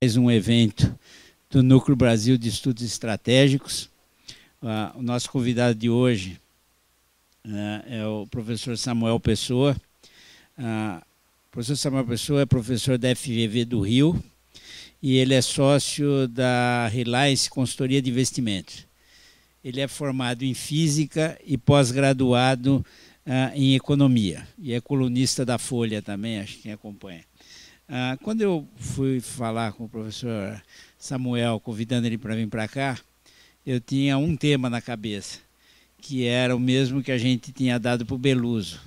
mais um evento do Núcleo Brasil de Estudos Estratégicos. O nosso convidado de hoje é o professor Samuel Pessoa. O professor Samuel Pessoa é professor da FGV do Rio e ele é sócio da Reliance Consultoria de Investimentos. Ele é formado em Física e pós-graduado em Economia e é colunista da Folha também, acho que quem acompanha. Quando eu fui falar com o professor Samuel, convidando ele para vir para cá, eu tinha um tema na cabeça, que era o mesmo que a gente tinha dado para o Beluso.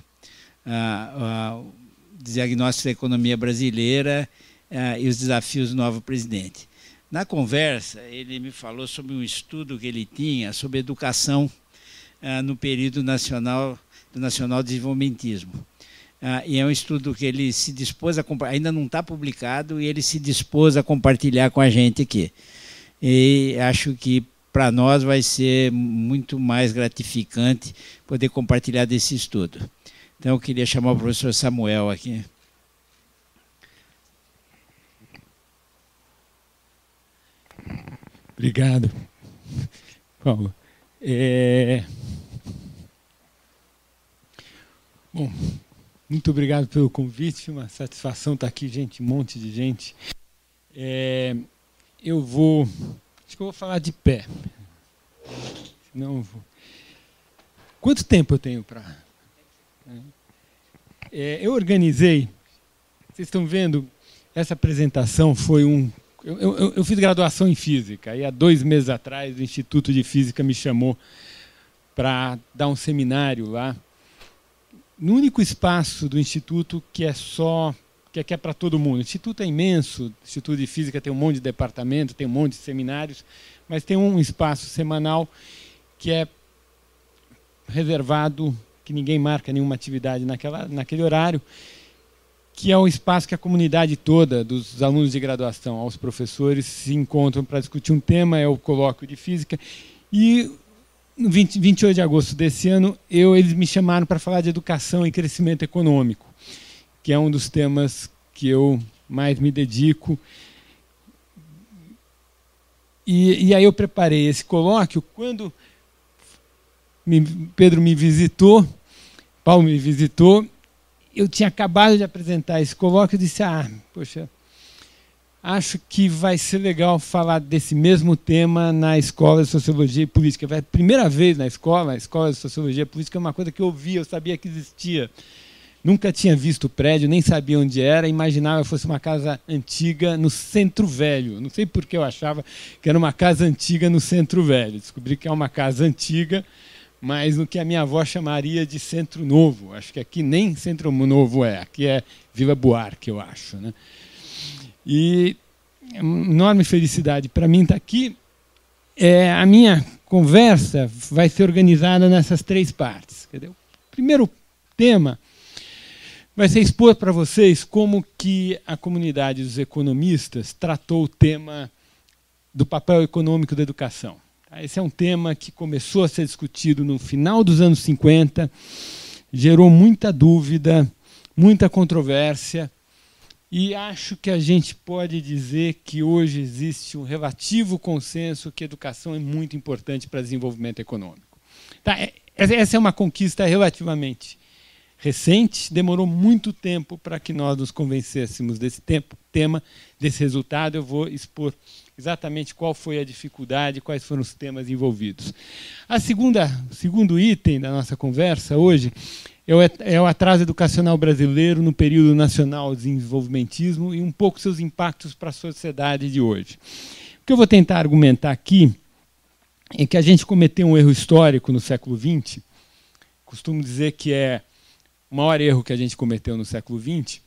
Diagnóstico da economia brasileira e os desafios do novo presidente. Na conversa, ele me falou sobre um estudo que ele tinha sobre educação no período do nacional desenvolvimentismo. E é um estudo que ele se dispôs a compartilhar, ainda não está publicado, e ele se dispôs a compartilhar com a gente aqui. E acho que para nós vai ser muito mais gratificante poder compartilhar desse estudo. Então eu queria chamar o professor Samuel aqui. Obrigado, Paulo. Bom, muito obrigado pelo convite, uma satisfação estar aqui, gente, um monte de gente. Acho que eu vou falar de pé. Senão quanto tempo eu tenho para... eu organizei, vocês estão vendo, essa apresentação foi eu fiz graduação em Física, e há 2 meses atrás o Instituto de Física me chamou para dar um seminário lá, no único espaço do Instituto que é para todo mundo. O Instituto é imenso, o Instituto de Física tem um monte de departamento, tem um monte de seminários, mas tem um espaço semanal que é reservado, que ninguém marca nenhuma atividade naquele horário, que é um espaço que a comunidade toda, dos alunos de graduação aos professores, se encontram para discutir um tema, é o colóquio de Física. E no 28 de agosto desse ano, eles me chamaram para falar de educação e crescimento econômico, que é um dos temas que eu mais me dedico. E aí eu preparei esse colóquio quando Pedro me visitou, Paulo me visitou. Eu tinha acabado de apresentar esse colóquio e disse, poxa, acho que vai ser legal falar desse mesmo tema na Escola de Sociologia e Política. Vai a primeira vez na Escola de Sociologia e Política é uma coisa que eu vi, eu sabia que existia. Nunca tinha visto o prédio, nem sabia onde era, imaginava que fosse uma casa antiga no Centro Velho. Não sei por que eu achava que era uma casa antiga no Centro Velho. Descobri que é uma casa antiga, mas no que a minha avó chamaria de Centro Novo. Acho que aqui nem Centro Novo aqui é Vila Buarque, eu acho, né? E é uma enorme felicidade para mim estar aqui. A minha conversa vai ser organizada nessas 3 partes. O primeiro tema vai ser expor para vocês como que a comunidade dos economistas tratou o tema do papel econômico da educação. Esse é um tema que começou a ser discutido no final dos anos 50, gerou muita dúvida, muita controvérsia, e acho que a gente pode dizer que hoje existe um relativo consenso que a educação é muito importante para o desenvolvimento econômico. Essa é uma conquista relativamente recente, demorou muito tempo para que nós nos convencêssemos desse tema, desse resultado. Eu vou expor exatamente qual foi a dificuldade, quais foram os temas envolvidos. O segundo item da nossa conversa hoje é o atraso educacional brasileiro no período nacional de desenvolvimentismo e um pouco seus impactos para a sociedade de hoje. O que eu vou tentar argumentar aqui é que a gente cometeu um erro histórico no século XX, costumo dizer que é o maior erro que a gente cometeu no século XX,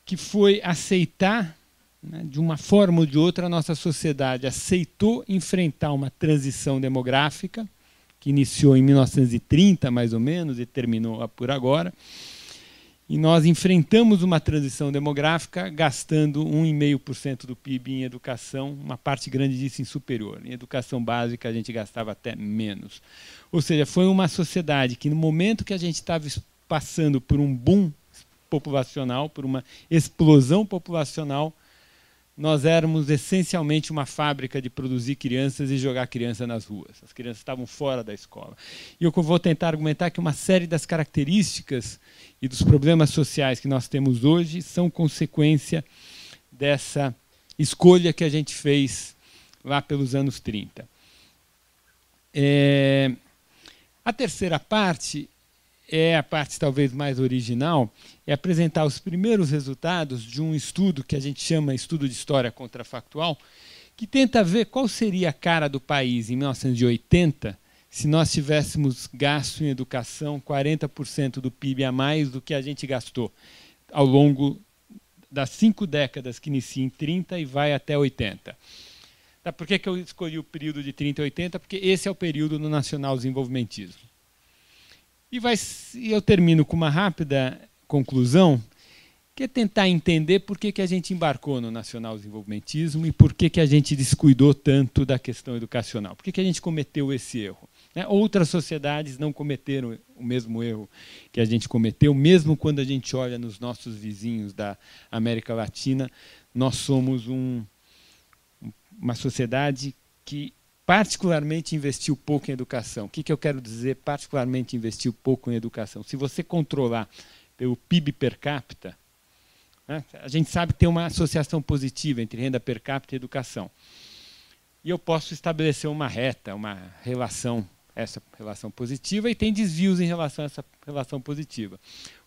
que foi aceitar, de uma forma ou de outra, a nossa sociedade aceitou enfrentar uma transição demográfica, que iniciou em 1930, mais ou menos, e terminou por agora. E nós enfrentamos uma transição demográfica gastando 1,5% do PIB em educação, uma parte grande disso em superior. Em educação básica a gente gastava até menos. Ou seja, foi uma sociedade que no momento que a gente estava passando por um boom populacional, por uma explosão populacional, nós éramos essencialmente uma fábrica de produzir crianças e jogar criança nas ruas. As crianças estavam fora da escola. E eu vou tentar argumentar que uma série das características e dos problemas sociais que nós temos hoje são consequência dessa escolha que a gente fez lá pelos anos 30. A terceira parte é a parte talvez mais original, é apresentar os primeiros resultados de um estudo que a gente chama estudo de história contrafactual, que tenta ver qual seria a cara do país em 1980 se nós tivéssemos gasto em educação 40% do PIB a mais do que a gente gastou ao longo das 5 décadas que inicia em 30 e vai até 80. Tá, por que eu escolhi o período de 30 a 80? Porque esse é o período do nacional desenvolvimentismo. E eu termino com uma rápida conclusão, que é tentar entender por que a gente embarcou no nacional desenvolvimentismo e por que a gente descuidou tanto da questão educacional. Por que a gente cometeu esse erro? Outras sociedades não cometeram o mesmo erro que a gente cometeu, mesmo quando a gente olha nos nossos vizinhos da América Latina, nós somos uma sociedade que particularmente investiu pouco em educação. O que eu quero dizer particularmente investiu pouco em educação? Se você controlar pelo PIB per capita, né, a gente sabe que tem uma associação positiva entre renda per capita e educação. E eu posso estabelecer uma reta, uma relação, essa relação positiva, e tem desvios em relação a essa relação positiva.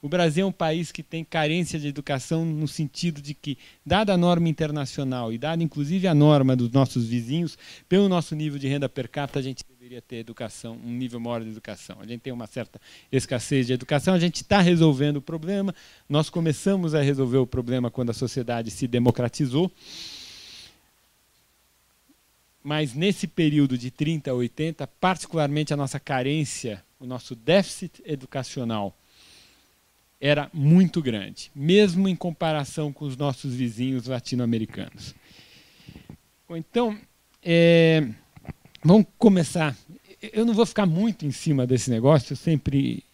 O Brasil é um país que tem carência de educação no sentido de que, dada a norma internacional e dada inclusive a norma dos nossos vizinhos, pelo nosso nível de renda per capita, a gente deveria ter educação, um nível maior de educação. A gente tem uma certa escassez de educação, a gente está resolvendo o problema, nós começamos a resolver o problema quando a sociedade se democratizou, mas nesse período de 30 a 80, particularmente a nossa carência, o nosso déficit educacional era muito grande, mesmo em comparação com os nossos vizinhos latino-americanos. Então, vamos começar. Eu não vou ficar muito em cima desse negócio,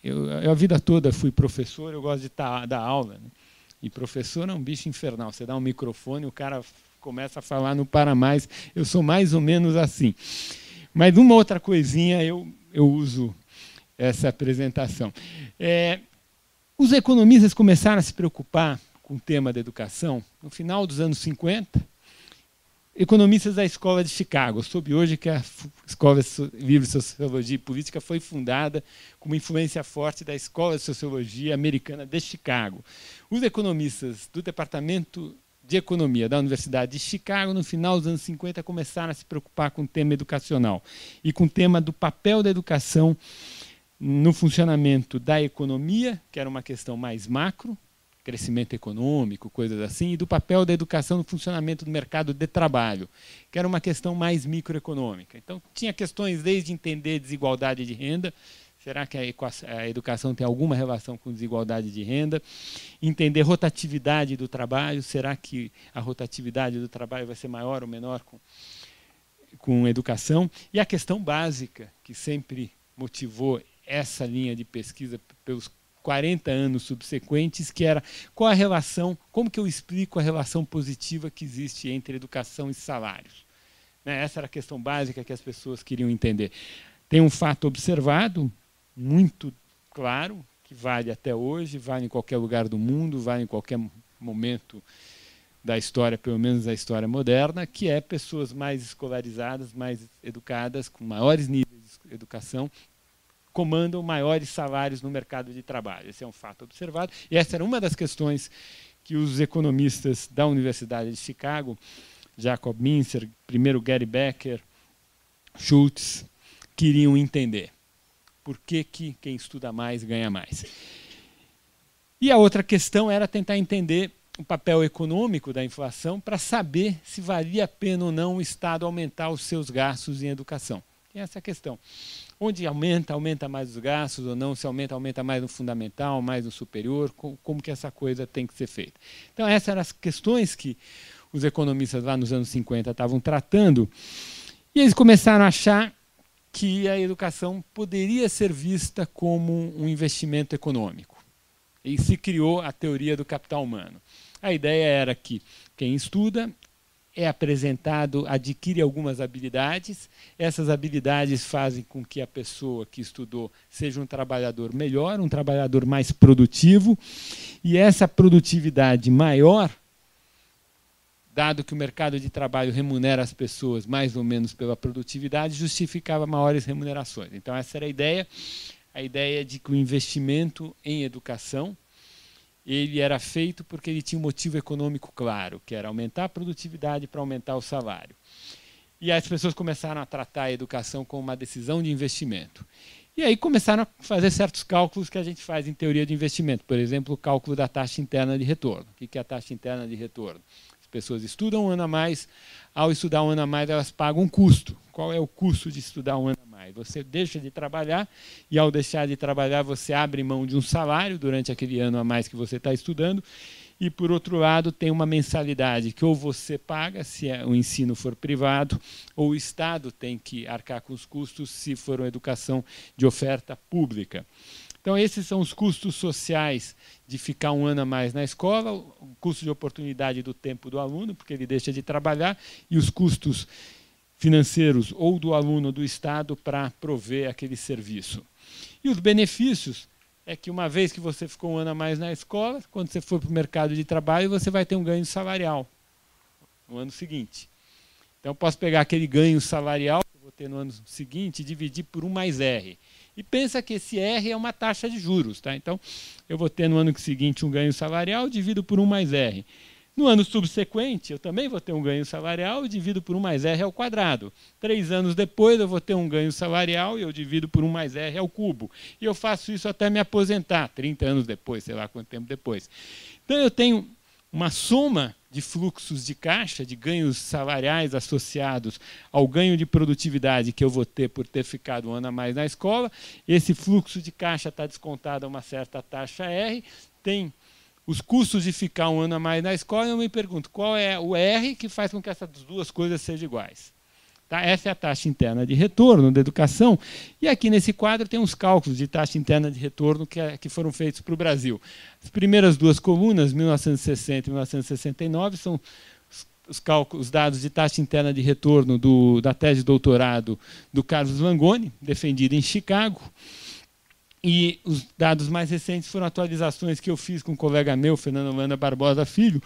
eu a vida toda fui professor, eu gosto de dar aula, né? E professor é um bicho infernal, você dá um microfone, o cara começa a falar, não para mais, eu sou mais ou menos assim. Mas uma outra coisinha eu uso essa apresentação. Os economistas começaram a se preocupar com o tema da educação no final dos anos 50, economistas da Escola de Chicago. Soube hoje que a Escola Livre de Sociologia e Política foi fundada com uma influência forte da Escola de Sociologia Americana de Chicago. Os economistas do Departamento de Economia da Universidade de Chicago, no final dos anos 50, começaram a se preocupar com o tema educacional e com o tema do papel da educação no funcionamento da economia, que era uma questão mais macro, crescimento econômico, coisas assim, e do papel da educação no funcionamento do mercado de trabalho, que era uma questão mais microeconômica. Então, tinha questões desde entender desigualdade de renda, será que a educação tem alguma relação com desigualdade de renda? Entender rotatividade do trabalho, será que a rotatividade do trabalho vai ser maior ou menor com educação? E a questão básica, que sempre motivou essa linha de pesquisa pelos 40 anos subsequentes, que era qual a relação, como que eu explico a relação positiva que existe entre educação e salários? Essa era a questão básica que as pessoas queriam entender. Tem um fato observado, muito claro, que vale até hoje, vale em qualquer lugar do mundo, vale em qualquer momento da história, pelo menos da história moderna, que é pessoas mais escolarizadas, mais educadas, com maiores níveis de educação, comandam maiores salários no mercado de trabalho. Esse é um fato observado. E essa era uma das questões que os economistas da Universidade de Chicago, Jacob Mincer, primeiro Gary Becker, Schultz, queriam entender. Por que quem estuda mais ganha mais? E a outra questão era tentar entender o papel econômico da inflação para saber se valia a pena ou não o Estado aumentar os seus gastos em educação. Tem essa questão. Onde aumenta mais os gastos ou não, se aumenta mais no fundamental, mais no superior, como que essa coisa tem que ser feita. Então, essas eram as questões que os economistas lá nos anos 50 estavam tratando, e eles começaram a achar que a educação poderia ser vista como um investimento econômico. E se criou a teoria do capital humano. A ideia era que quem estuda é apresentado, adquire algumas habilidades, essas habilidades fazem com que a pessoa que estudou seja um trabalhador melhor, um trabalhador mais produtivo, e essa produtividade maior, dado que o mercado de trabalho remunera as pessoas mais ou menos pela produtividade, justificava maiores remunerações. Então essa era a ideia de que o investimento em educação ele era feito porque ele tinha um motivo econômico claro, que era aumentar a produtividade para aumentar o salário. E aí as pessoas começaram a tratar a educação como uma decisão de investimento. E aí começaram a fazer certos cálculos que a gente faz em teoria de investimento. Por exemplo, o cálculo da taxa interna de retorno. O que é a taxa interna de retorno? As pessoas estudam um ano a mais, ao estudar um ano a mais elas pagam um custo. Qual é o custo de estudar um ano a mais? Você deixa de trabalhar e ao deixar de trabalhar você abre mão de um salário durante aquele ano a mais que você está estudando e, por outro lado, tem uma mensalidade que ou você paga, se o ensino for privado, ou o Estado tem que arcar com os custos se for uma educação de oferta pública. Então, esses são os custos sociais de ficar um ano a mais na escola, o custo de oportunidade do tempo do aluno, porque ele deixa de trabalhar, e os custos financeiros ou do aluno ou do Estado para prover aquele serviço. E os benefícios é que uma vez que você ficou um ano a mais na escola, quando você for para o mercado de trabalho, você vai ter um ganho salarial no ano seguinte. Então, eu posso pegar aquele ganho salarial que eu vou ter no ano seguinte e dividir por 1 mais R. E pensa que esse R é uma taxa de juros. Tá? Então, eu vou ter no ano seguinte um ganho salarial, divido por 1 mais R. No ano subsequente, eu também vou ter um ganho salarial e divido por 1 mais R ao quadrado. 3 anos depois, eu vou ter um ganho salarial e eu divido por 1 mais R ao cubo. E eu faço isso até me aposentar, 30 anos depois, sei lá quanto tempo depois. Então, eu tenho uma soma de fluxos de caixa, de ganhos salariais associados ao ganho de produtividade que eu vou ter por ter ficado um ano a mais na escola. Esse fluxo de caixa está descontado a uma certa taxa R, tem os custos de ficar um ano a mais na escola, e eu me pergunto, qual é o R que faz com que essas duas coisas sejam iguais? Tá? Essa é a taxa interna de retorno da educação, e aqui nesse quadro tem uns cálculos de taxa interna de retorno que foram feitos para o Brasil. As primeiras duas colunas, 1960 e 1969, são os cálculos, os dados de taxa interna de retorno da tese de doutorado do Carlos Langoni, defendida em Chicago. E os dados mais recentes foram atualizações que eu fiz com um colega meu, Fernando Holanda Barbosa Filho,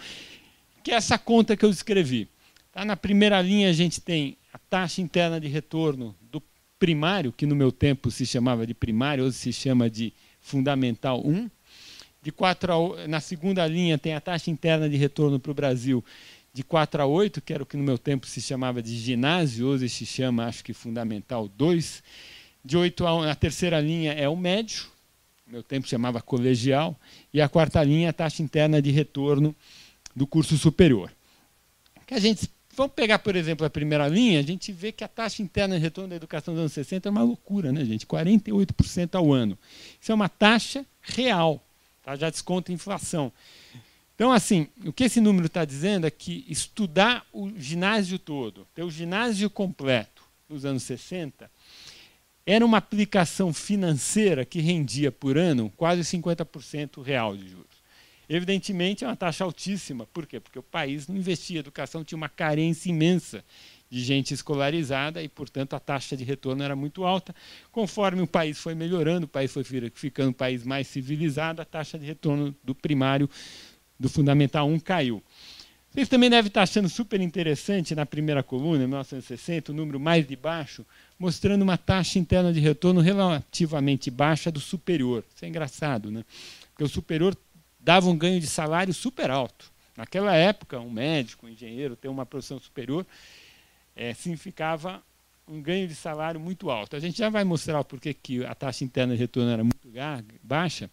que é essa conta que eu escrevi. Tá? Na primeira linha a gente tem a taxa interna de retorno do primário, que no meu tempo se chamava de primário, hoje se chama de Fundamental 1. Na segunda linha tem a taxa interna de retorno para o Brasil de 4 a 8, que era o que no meu tempo se chamava de ginásio, hoje se chama, acho que, Fundamental 2. De 8 a 1, a terceira linha é o médio, no meu tempo chamava colegial, e a quarta linha é a taxa interna de retorno do curso superior. Vamos pegar, por exemplo, a primeira linha, a gente vê que a taxa interna de retorno da educação dos anos 60 é uma loucura, né, gente? 48% ao ano. Isso é uma taxa real, tá? Já desconta a inflação. Então, assim, o que esse número está dizendo é que estudar o ginásio todo, ter o ginásio completo nos anos 60, era uma aplicação financeira que rendia por ano quase 50% real de juros. Evidentemente, é uma taxa altíssima. Por quê? Porque o país não investia em educação, tinha uma carência imensa de gente escolarizada e, portanto, a taxa de retorno era muito alta. Conforme o país foi melhorando, o país foi ficando um país mais civilizado, a taxa de retorno do primário, do Fundamental 1, caiu. Vocês também devem estar achando super interessante, na primeira coluna, em 1960, o número mais de baixo, mostrando uma taxa interna de retorno relativamente baixa do superior. Isso é engraçado, né? Porque o superior dava um ganho de salário super alto. Naquela época, um médico, um engenheiro, ter uma profissão superior significava um ganho de salário muito alto. A gente já vai mostrar o porquê que a taxa interna de retorno era muito baixa,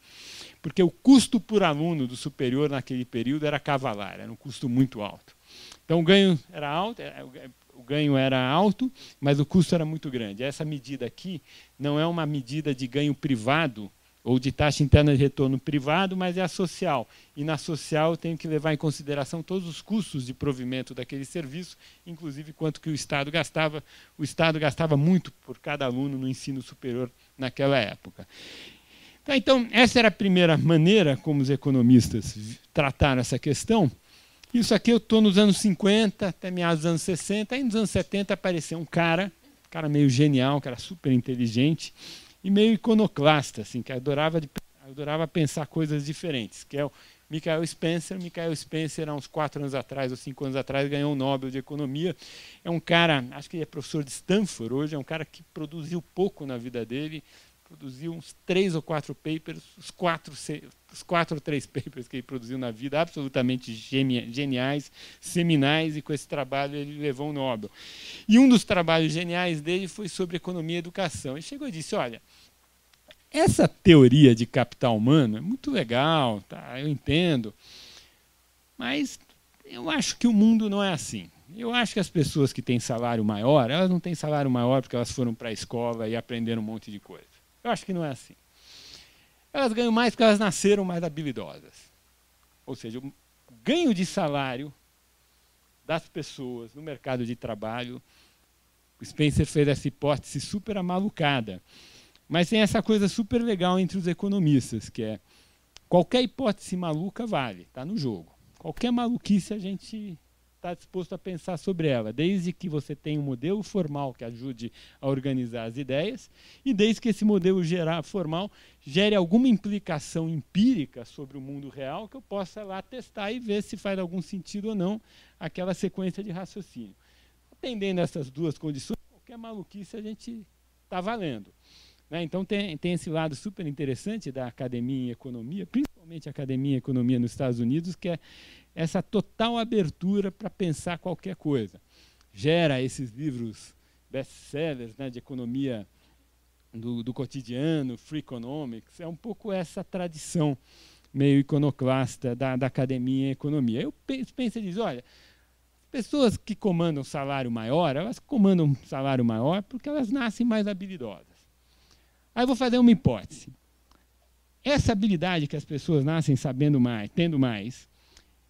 porque o custo por aluno do superior naquele período era cavalar, era um custo muito alto. Então o ganho era alto, mas o custo era muito grande. Essa medida aqui não é uma medida de ganho privado ou de taxa interna de retorno privado, mas é a social. E na social eu tenho que levar em consideração todos os custos de provimento daquele serviço, inclusive quanto que o Estado gastava. O Estado gastava muito por cada aluno no ensino superior naquela época. Então, essa era a primeira maneira como os economistas trataram essa questão. Isso aqui eu estou nos anos 50, até meados dos anos 60. Aí nos anos 70 apareceu um cara meio genial, um cara super inteligente e meio iconoclasta, assim, que adorava pensar coisas diferentes, que é o Michael Spencer. Michael Spencer, há uns 4 anos atrás ou 5 anos atrás, ganhou o Nobel de Economia. É um cara, acho que ele é professor de Stanford hoje, é um cara que produziu pouco na vida dele, produziu uns 3 ou 4 papers, os 4 ou 3 papers que ele produziu na vida, absolutamente geniais, seminais, e com esse trabalho ele levou o Nobel. E um dos trabalhos geniais dele foi sobre economia e educação. Ele chegou e disse, olha, essa teoria de capital humano é muito legal, tá, eu entendo, mas eu acho que o mundo não é assim. Eu acho que as pessoas que têm salário maior, elas não têm salário maior porque elas foram para a escola e aprenderam um monte de coisa. Eu acho que não é assim. Elas ganham mais porque elas nasceram mais habilidosas. Ou seja, o ganho de salário das pessoas no mercado de trabalho, o Spencer fez essa hipótese super amalucada. Mas tem essa coisa super legal entre os economistas, que é qualquer hipótese maluca vale, está no jogo. Qualquer maluquice a gente está disposto a pensar sobre ela, desde que você tenha um modelo formal que ajude a organizar as ideias e desde que esse modelo formal gere alguma implicação empírica sobre o mundo real que eu possa lá testar e ver se faz algum sentido ou não aquela sequência de raciocínio. Atendendo essas duas condições, qualquer maluquice a gente está valendo. Então tem esse lado super interessante da academia em economia, principalmente a academia em economia nos Estados Unidos, que é essa total abertura para pensar qualquer coisa. Gera esses livros best-sellers, né, de economia do cotidiano, Free Economics, é um pouco essa tradição meio iconoclasta da academia em economia. Eu penso e diz, olha, pessoas que comandam salário maior, elas comandam salário maior porque elas nascem mais habilidosas. Aí eu vou fazer uma hipótese. Essa habilidade que as pessoas nascem sabendo mais, tendo mais,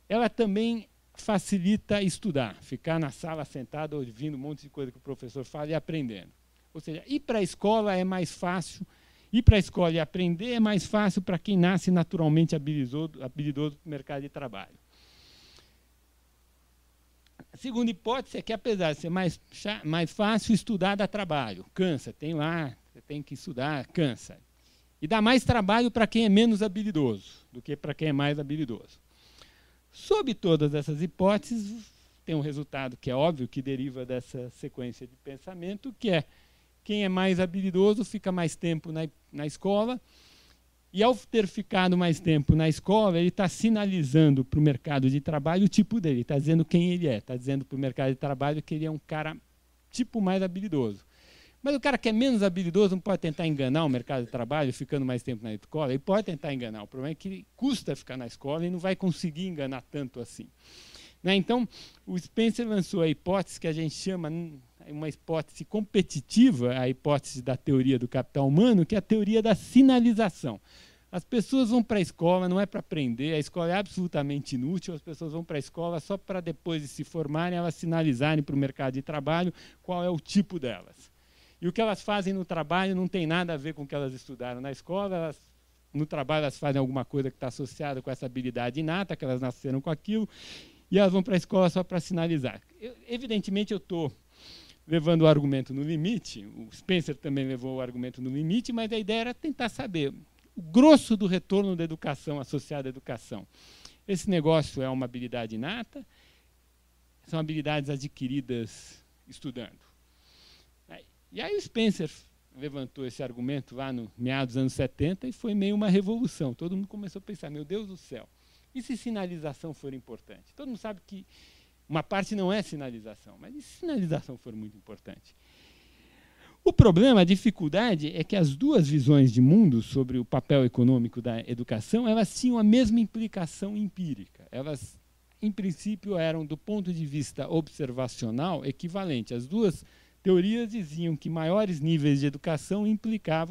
ela também facilita estudar, ficar na sala sentado ouvindo um monte de coisa que o professor fala e aprendendo. Ou seja, ir para a escola é mais fácil, ir para a escola e aprender é mais fácil para quem nasce naturalmente habilidoso no mercado de trabalho. A segunda hipótese é que, apesar de ser mais fácil, estudar dá trabalho, cansa, você tem que estudar, cansa. E dá mais trabalho para quem é menos habilidoso do que para quem é mais habilidoso. Sob todas essas hipóteses, tem um resultado que é óbvio, que deriva dessa sequência de pensamento, que é quem é mais habilidoso fica mais tempo na escola, e ao ter ficado mais tempo na escola, ele está sinalizando para o mercado de trabalho o tipo dele, está dizendo quem ele é, está dizendo para o mercado de trabalho que ele é um cara tipo mais habilidoso. Mas o cara que é menos habilidoso não pode tentar enganar o mercado de trabalho ficando mais tempo na escola. Ele pode tentar enganar. O problema é que custa ficar na escola e não vai conseguir enganar tanto assim. Então, o Spencer lançou a hipótese que a gente chama uma hipótese competitiva, a hipótese da teoria do capital humano, que é a teoria da sinalização. As pessoas vão para a escola, não é para aprender, a escola é absolutamente inútil, as pessoas vão para a escola só para depois de se formarem, elas sinalizarem para o mercado de trabalho qual é o tipo delas. E o que elas fazem no trabalho não tem nada a ver com o que elas estudaram na escola. No trabalho elas fazem alguma coisa que está associada com essa habilidade inata, que elas nasceram com aquilo, e elas vão para a escola só para sinalizar. Evidentemente, eu estou levando o argumento no limite, o Spencer também levou o argumento no limite, mas a ideia era tentar saber o grosso do retorno da educação associada à educação. Esse negócio é uma habilidade inata, são habilidades adquiridas estudando. E aí o Spencer levantou esse argumento lá no meados dos anos 70 e foi meio uma revolução. Todo mundo começou a pensar, meu Deus do céu, e se sinalização for importante? Todo mundo sabe que uma parte não é sinalização, mas e se sinalização for muito importante? O problema, a dificuldade, é que as duas visões de mundo sobre o papel econômico da educação, elas tinham a mesma implicação empírica. Elas, em princípio, eram, do ponto de vista observacional, equivalentes. As duas teorias diziam que maiores níveis de educação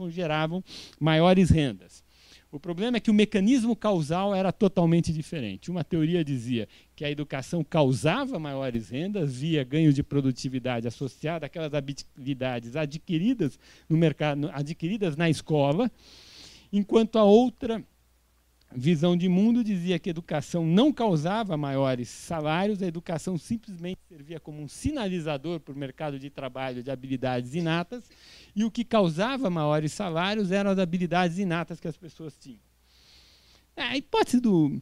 geravam maiores rendas. O problema é que o mecanismo causal era totalmente diferente. Uma teoria dizia que a educação causava maiores rendas via ganho de produtividade associada àquelas habilidades adquiridas no mercado, adquiridas na escola, enquanto a outra visão de mundo dizia que a educação não causava maiores salários, a educação simplesmente servia como um sinalizador para o mercado de trabalho de habilidades inatas, e o que causava maiores salários eram as habilidades inatas que as pessoas tinham. A hipótese do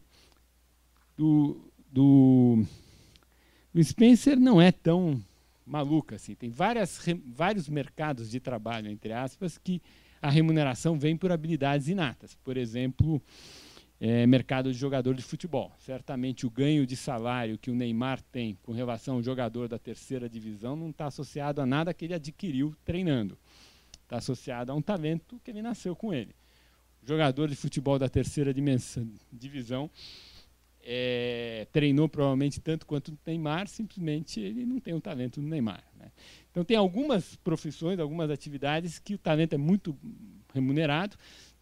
Spencer não é tão maluca assim. Tem vários mercados de trabalho, entre aspas, que a remuneração vem por habilidades inatas. Por exemplo, mercado de jogador de futebol. Certamente o ganho de salário que o Neymar tem com relação ao jogador da terceira divisão não está associado a nada que ele adquiriu treinando. Está associado a um talento que ele nasceu com ele. O jogador de futebol da terceira divisão treinou provavelmente tanto quanto o Neymar, simplesmente ele não tem o talento do Neymar, né? Então tem algumas profissões, algumas atividades que o talento é muito remunerado.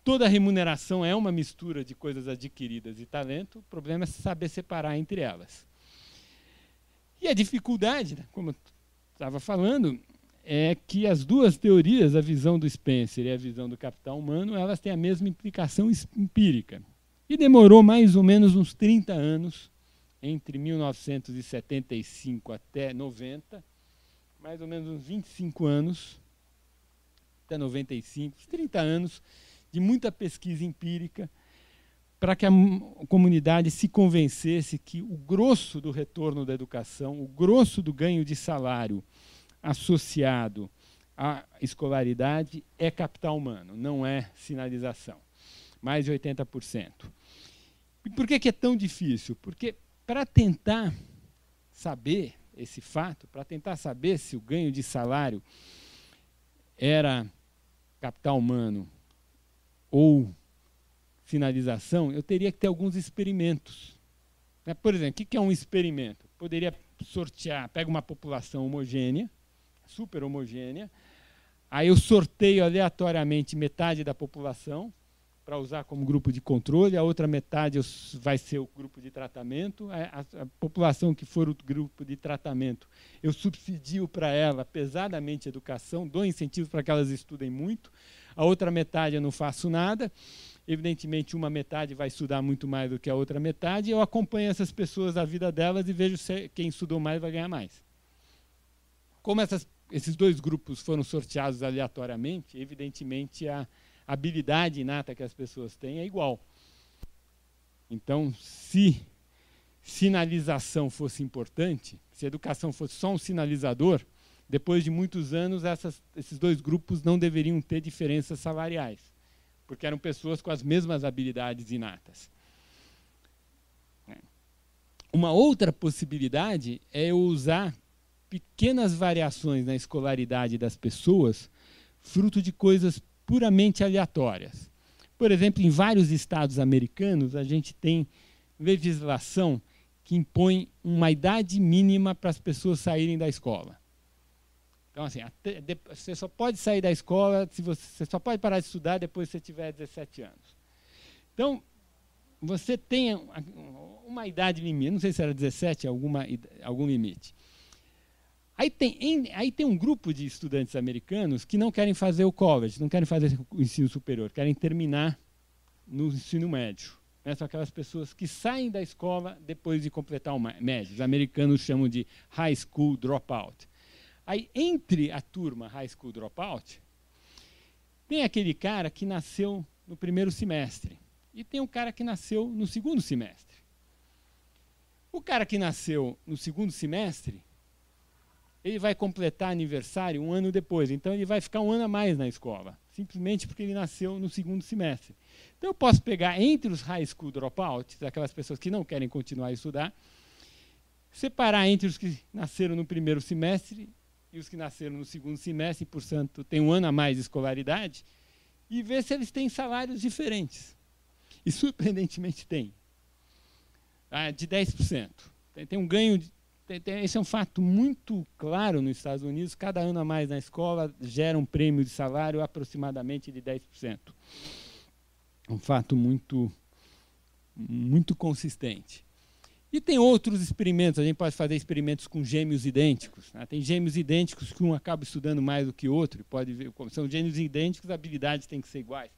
Toda remuneração é uma mistura de coisas adquiridas e talento. O problema é saber separar entre elas. E a dificuldade, né, como eu estava falando, é que as duas teorias, a visão do Spencer e a visão do capital humano, elas têm a mesma implicação empírica. E demorou mais ou menos uns 30 anos, entre 1975 até 90, mais ou menos uns 25 anos, até 95, 30 anos, de muita pesquisa empírica, para que a comunidade se convencesse que o grosso do retorno da educação, o grosso do ganho de salário associado à escolaridade é capital humano, não é sinalização. Mais de 80%. E por que é tão difícil? Porque para tentar saber esse fato, para tentar saber se o ganho de salário era capital humano ou finalização, eu teria que ter alguns experimentos. Por exemplo, o que é um experimento? Poderia sortear, pega uma população homogênea, super homogênea, aí eu sorteio aleatoriamente metade da população para usar como grupo de controle, a outra metade vai ser o grupo de tratamento, a população que for o grupo de tratamento, eu subsidio para ela pesadamente a educação, dou incentivos para que elas estudem muito, a outra metade eu não faço nada, evidentemente uma metade vai estudar muito mais do que a outra metade, e eu acompanho essas pessoas, a vida delas, e vejo quem estudou mais vai ganhar mais. Como esses dois grupos foram sorteados aleatoriamente, evidentemente a habilidade inata que as pessoas têm é igual. Então, se sinalização fosse importante, se a educação fosse só um sinalizador, depois de muitos anos, esses dois grupos não deveriam ter diferenças salariais, porque eram pessoas com as mesmas habilidades inatas. Uma outra possibilidade é eu usar pequenas variações na escolaridade das pessoas, fruto de coisas puramente aleatórias. Por exemplo, em vários estados americanos, a gente tem legislação que impõe uma idade mínima para as pessoas saírem da escola. Então, assim, você só pode sair da escola, você só pode parar de estudar depois que você tiver 17 anos. Então, você tem uma idade limite, não sei se era 17, algum limite. Aí tem um grupo de estudantes americanos que não querem fazer o college, não querem fazer o ensino superior, querem terminar no ensino médio. São aquelas pessoas que saem da escola depois de completar o médio. Os americanos chamam de high school dropout. Aí, entre a turma high school dropout, tem aquele cara que nasceu no primeiro semestre e tem um cara que nasceu no segundo semestre. O cara que nasceu no segundo semestre, ele vai completar aniversário um ano depois, então ele vai ficar um ano a mais na escola, simplesmente porque ele nasceu no segundo semestre. Então eu posso pegar entre os high school dropouts, aquelas pessoas que não querem continuar a estudar, separar entre os que nasceram no primeiro semestre e os que nasceram no segundo semestre, e, portanto, tem um ano a mais de escolaridade, e ver se eles têm salários diferentes. E, surpreendentemente, tem. De 10%. Tem um ganho... Esse é um fato muito claro nos Estados Unidos. Cada ano a mais na escola gera um prêmio de salário aproximadamente de 10%. Um fato muito consistente. E tem outros experimentos. A gente pode fazer experimentos com gêmeos idênticos. Tem gêmeos idênticos que um acaba estudando mais do que o outro. Pode ver, como são gêmeos idênticos, as habilidades têm que ser iguais.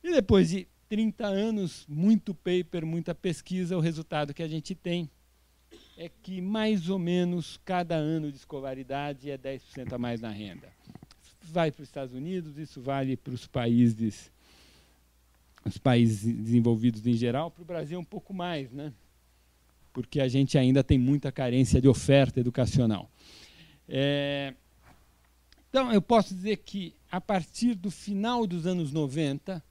E depois de 30 anos, muito paper, muita pesquisa, o resultado que a gente tem é que mais ou menos cada ano de escolaridade é 10% a mais na renda. Vai para os Estados Unidos, isso vale para os países desenvolvidos em geral, para o Brasil um pouco mais, né? Porque a gente ainda tem muita carência de oferta educacional. Então, eu posso dizer que, a partir do final dos anos 90,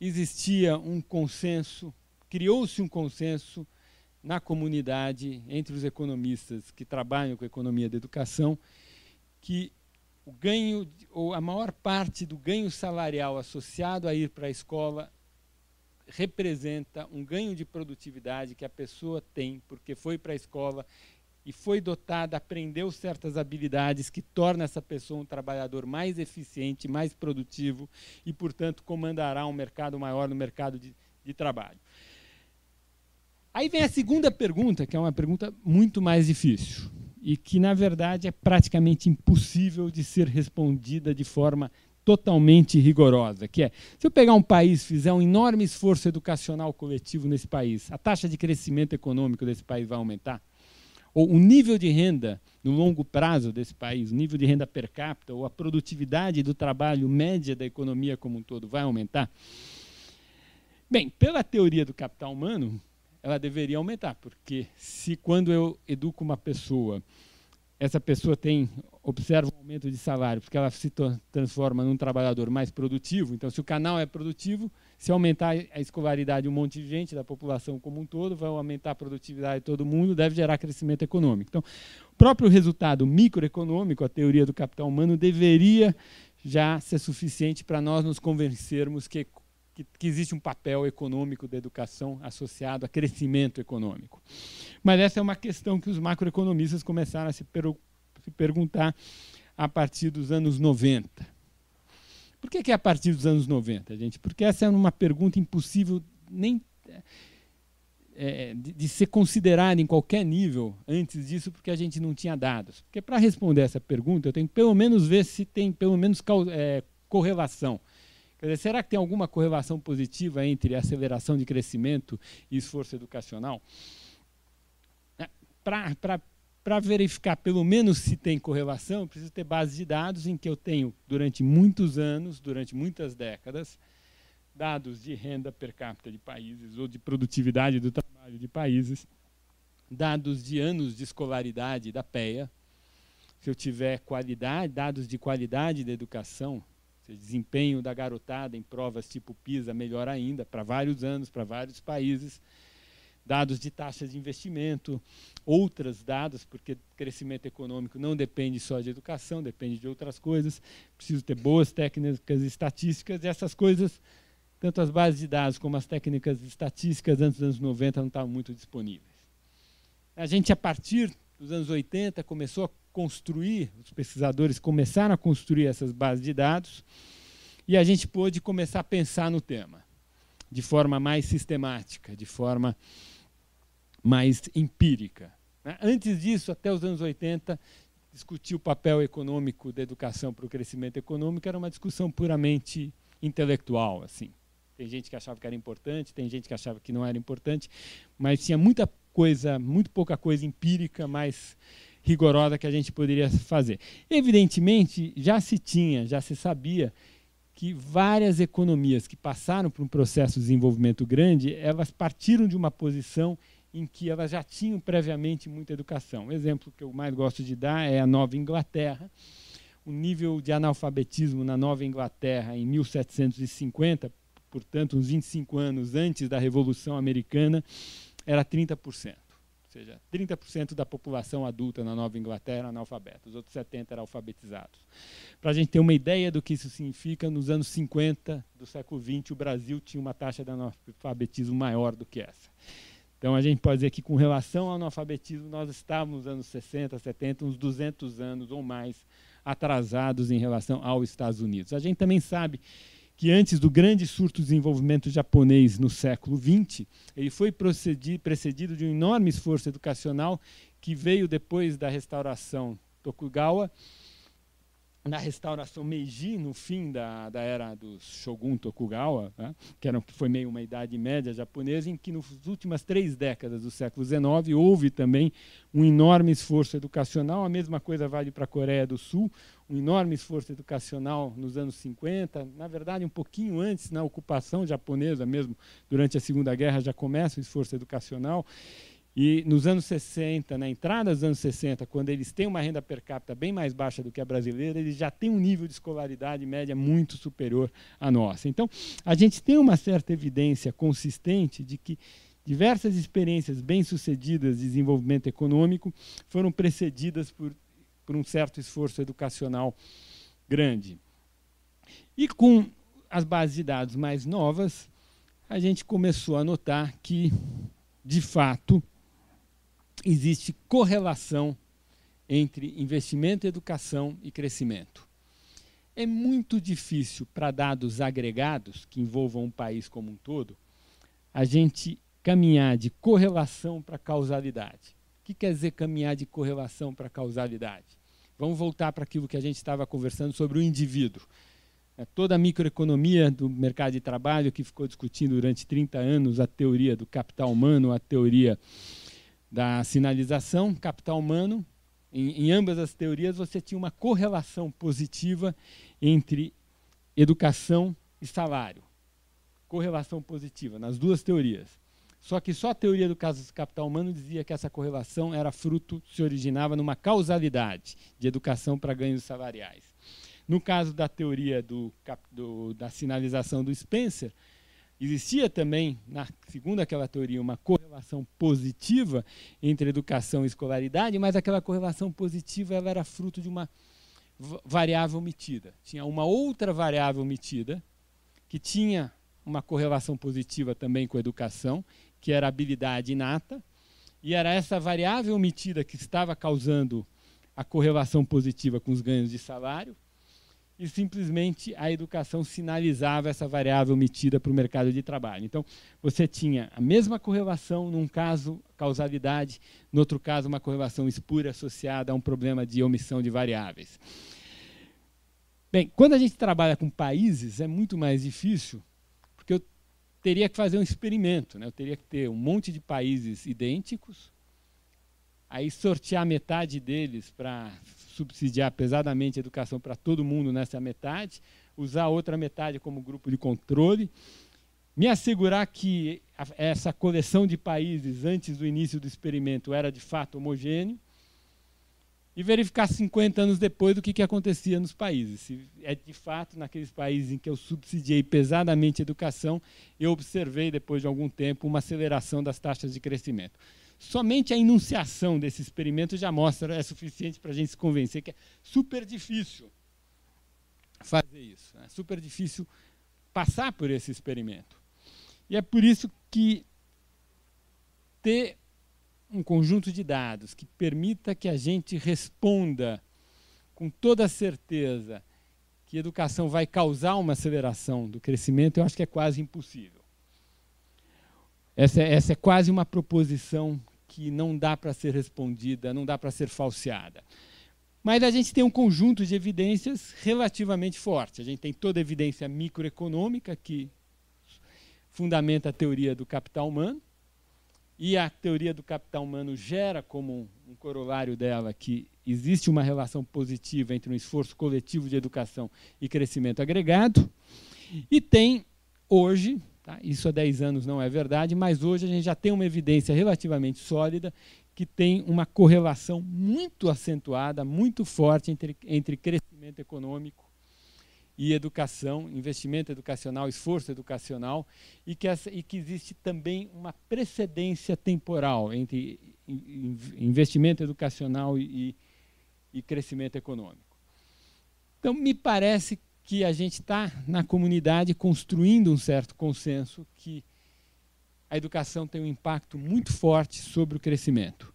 existia um consenso, criou-se um consenso na comunidade, entre os economistas que trabalham com a economia da educação, que o ganho, ou a maior parte do ganho salarial associado a ir para a escola representa um ganho de produtividade que a pessoa tem porque foi para a escola e foi dotada, aprendeu certas habilidades que torna essa pessoa um trabalhador mais eficiente, mais produtivo e, portanto, comandará um mercado maior no mercado de trabalho. Aí vem a segunda pergunta, que é uma pergunta muito mais difícil e que, na verdade, é praticamente impossível de ser respondida de forma totalmente rigorosa, que é, se eu pegar um país, fizer um enorme esforço educacional coletivo nesse país, a taxa de crescimento econômico desse país vai aumentar? Ou o nível de renda no longo prazo desse país, o nível de renda per capita, ou a produtividade do trabalho média da economia como um todo vai aumentar? Bem, pela teoria do capital humano, ela deveria aumentar, porque se quando eu educo uma pessoa, essa pessoa observa um aumento de salário, porque ela se transforma num trabalhador mais produtivo, então se o canal é produtivo, se aumentar a escolaridade de um monte de gente, da população como um todo, vai aumentar a produtividade de todo mundo, deve gerar crescimento econômico. Então, o próprio resultado microeconômico, a teoria do capital humano, deveria já ser suficiente para nós nos convencermos que existe um papel econômico da educação associado a crescimento econômico. Mas essa é uma questão que os macroeconomistas começaram a se perguntar a partir dos anos 90. Por que é a partir dos anos 90, gente? Porque essa é uma pergunta impossível nem de ser considerada em qualquer nível antes disso, porque a gente não tinha dados. Porque para responder essa pergunta, eu tenho que pelo menos ver se tem pelo menos correlação. Quer dizer, será que tem alguma correlação positiva entre aceleração de crescimento e esforço educacional? Para verificar pelo menos se tem correlação, eu preciso ter bases de dados em que eu tenho, durante muitos anos, durante muitas décadas, dados de renda per capita de países ou de produtividade do trabalho de países, dados de anos de escolaridade da PEA, se eu tiver qualidade, dados de qualidade da educação, desempenho da garotada em provas tipo PISA, melhor ainda, para vários anos, para vários países, dados de taxas de investimento, outros dados, porque crescimento econômico não depende só de educação, depende de outras coisas, preciso ter boas técnicas estatísticas, e essas coisas, tanto as bases de dados como as técnicas estatísticas antes dos anos 90 não estavam muito disponíveis. A gente, a partir dos anos 80, começou a construir, os pesquisadores começaram a construir essas bases de dados e a gente pôde começar a pensar no tema de forma mais sistemática, de forma mais empírica. Antes disso, até os anos 80, discutir o papel econômico da educação para o crescimento econômico era uma discussão puramente intelectual, assim. Tem gente que achava que era importante, tem gente que achava que não era importante, mas tinha muita coisa, muito pouca coisa empírica, mais rigorosa que a gente poderia fazer. Evidentemente, já se sabia que várias economias que passaram por um processo de desenvolvimento grande, elas partiram de uma posição em que elas já tinham previamente muita educação. O exemplo que eu mais gosto de dar é a Nova Inglaterra. O nível de analfabetismo na Nova Inglaterra em 1750, portanto, uns 25 anos antes da Revolução Americana, era 30%. Ou seja, 30% da população adulta na Nova Inglaterra era analfabeta, os outros 70% eram alfabetizados. Para a gente ter uma ideia do que isso significa, nos anos 50 do século XX, o Brasil tinha uma taxa de analfabetismo maior do que essa. Então, a gente pode dizer que, com relação ao analfabetismo, nós estávamos nos anos 60, 70, uns 200 anos ou mais atrasados em relação aos Estados Unidos. A gente também sabe que antes do grande surto de desenvolvimento japonês no século XX, ele foi precedido de um enorme esforço educacional que veio depois da restauração Tokugawa na restauração Meiji, no fim da era dos Shogun Tokugawa, né, que foi meio uma idade média japonesa, em que nas últimas 3 décadas do século XIX houve também um enorme esforço educacional. A mesma coisa vale para a Coreia do Sul, um enorme esforço educacional nos anos 50, na verdade um pouquinho antes, na ocupação japonesa mesmo, durante a Segunda Guerra já começa o esforço educacional. E nos anos 60, na entrada dos anos 60, quando eles têm uma renda per capita bem mais baixa do que a brasileira, eles já têm um nível de escolaridade média muito superior à nossa. Então, a gente tem uma certa evidência consistente de que diversas experiências bem-sucedidas de desenvolvimento econômico foram precedidas por um certo esforço educacional grande. E com as bases de dados mais novas, a gente começou a notar que, de fato, existe correlação entre investimento, educação e crescimento. É muito difícil, para dados agregados, que envolvam um país como um todo, a gente caminhar de correlação para causalidade. O que quer dizer caminhar de correlação para causalidade? Vamos voltar para aquilo que a gente estava conversando sobre o indivíduo. Toda a microeconomia do mercado de trabalho, que ficou discutindo durante 30 anos a teoria do capital humano, a teoria da sinalização, capital humano, em ambas as teorias você tinha uma correlação positiva entre educação e salário. Correlação positiva nas duas teorias. Só que só a teoria do capital humano dizia que essa correlação era fruto, se originava numa causalidade de educação para ganhos salariais. No caso da teoria da sinalização do Spencer, existia também, segundo aquela teoria, uma correlação positiva entre educação e escolaridade, mas aquela correlação positiva ela era fruto de uma variável metida. Tinha uma outra variável metida, que tinha uma correlação positiva também com a educação, que era a habilidade inata, e era essa variável metida que estava causando a correlação positiva com os ganhos de salário, e simplesmente a educação sinalizava essa variável metida para o mercado de trabalho. Então, você tinha a mesma correlação, num caso, causalidade, no outro caso, uma correlação espúria associada a um problema de omissão de variáveis. Bem, quando a gente trabalha com países, é muito mais difícil, porque eu teria que fazer um experimento, né? Eu teria que ter um monte de países idênticos, aí sortear metade deles para subsidiar pesadamente a educação para todo mundo nessa metade, usar a outra metade como grupo de controle, me assegurar que essa coleção de países antes do início do experimento era de fato homogêneo e verificar 50 anos depois do que acontecia nos países. Se é de fato naqueles países em que eu subsidiei pesadamente a educação, eu observei depois de algum tempo uma aceleração das taxas de crescimento. Somente a enunciação desse experimento já mostra, é suficiente para a gente se convencer que é super difícil fazer isso. É super difícil passar por esse experimento. E é por isso que ter um conjunto de dados que permita que a gente responda com toda certeza que a educação vai causar uma aceleração do crescimento, eu acho que é quase impossível. Essa é quase uma proposição que não dá para ser respondida, não dá para ser falseada. Mas a gente tem um conjunto de evidências relativamente forte. A gente tem toda a evidência microeconômica que fundamenta a teoria do capital humano, e a teoria do capital humano gera como um corolário dela que existe uma relação positiva entre um esforço coletivo de educação e crescimento agregado. E tem hoje, tá, isso há 10 anos não é verdade, mas hoje a gente já tem uma evidência relativamente sólida que tem uma correlação muito acentuada, muito forte entre crescimento econômico e educação, investimento educacional, esforço educacional, e que existe também uma precedência temporal entre investimento educacional e crescimento econômico. Então, me parece que a gente está na comunidade construindo um certo consenso que a educação tem um impacto muito forte sobre o crescimento.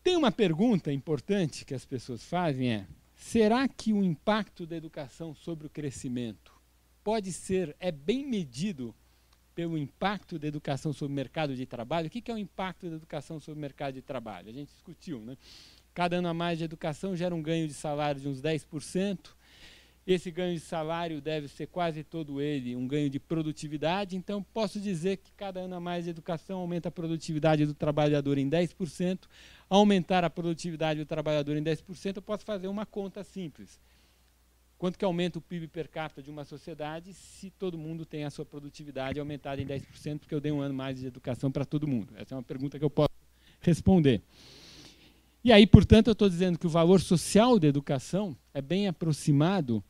Tem uma pergunta importante que as pessoas fazem, será que o impacto da educação sobre o crescimento é bem medido pelo impacto da educação sobre o mercado de trabalho? O que é o impacto da educação sobre o mercado de trabalho? A gente discutiu, né? Cada ano a mais de educação gera um ganho de salário de uns 10%. Esse ganho de salário deve ser quase todo ele um ganho de produtividade. Então, posso dizer que cada ano a mais de educação aumenta a produtividade do trabalhador em 10%. Aumentar a produtividade do trabalhador em 10%, eu posso fazer uma conta simples. Quanto que aumenta o PIB per capita de uma sociedade se todo mundo tem a sua produtividade aumentada em 10%, porque eu dei um ano mais de educação para todo mundo? Essa é uma pergunta que eu posso responder. E aí, portanto, eu estou dizendo que o valor social da educação é bem aproximado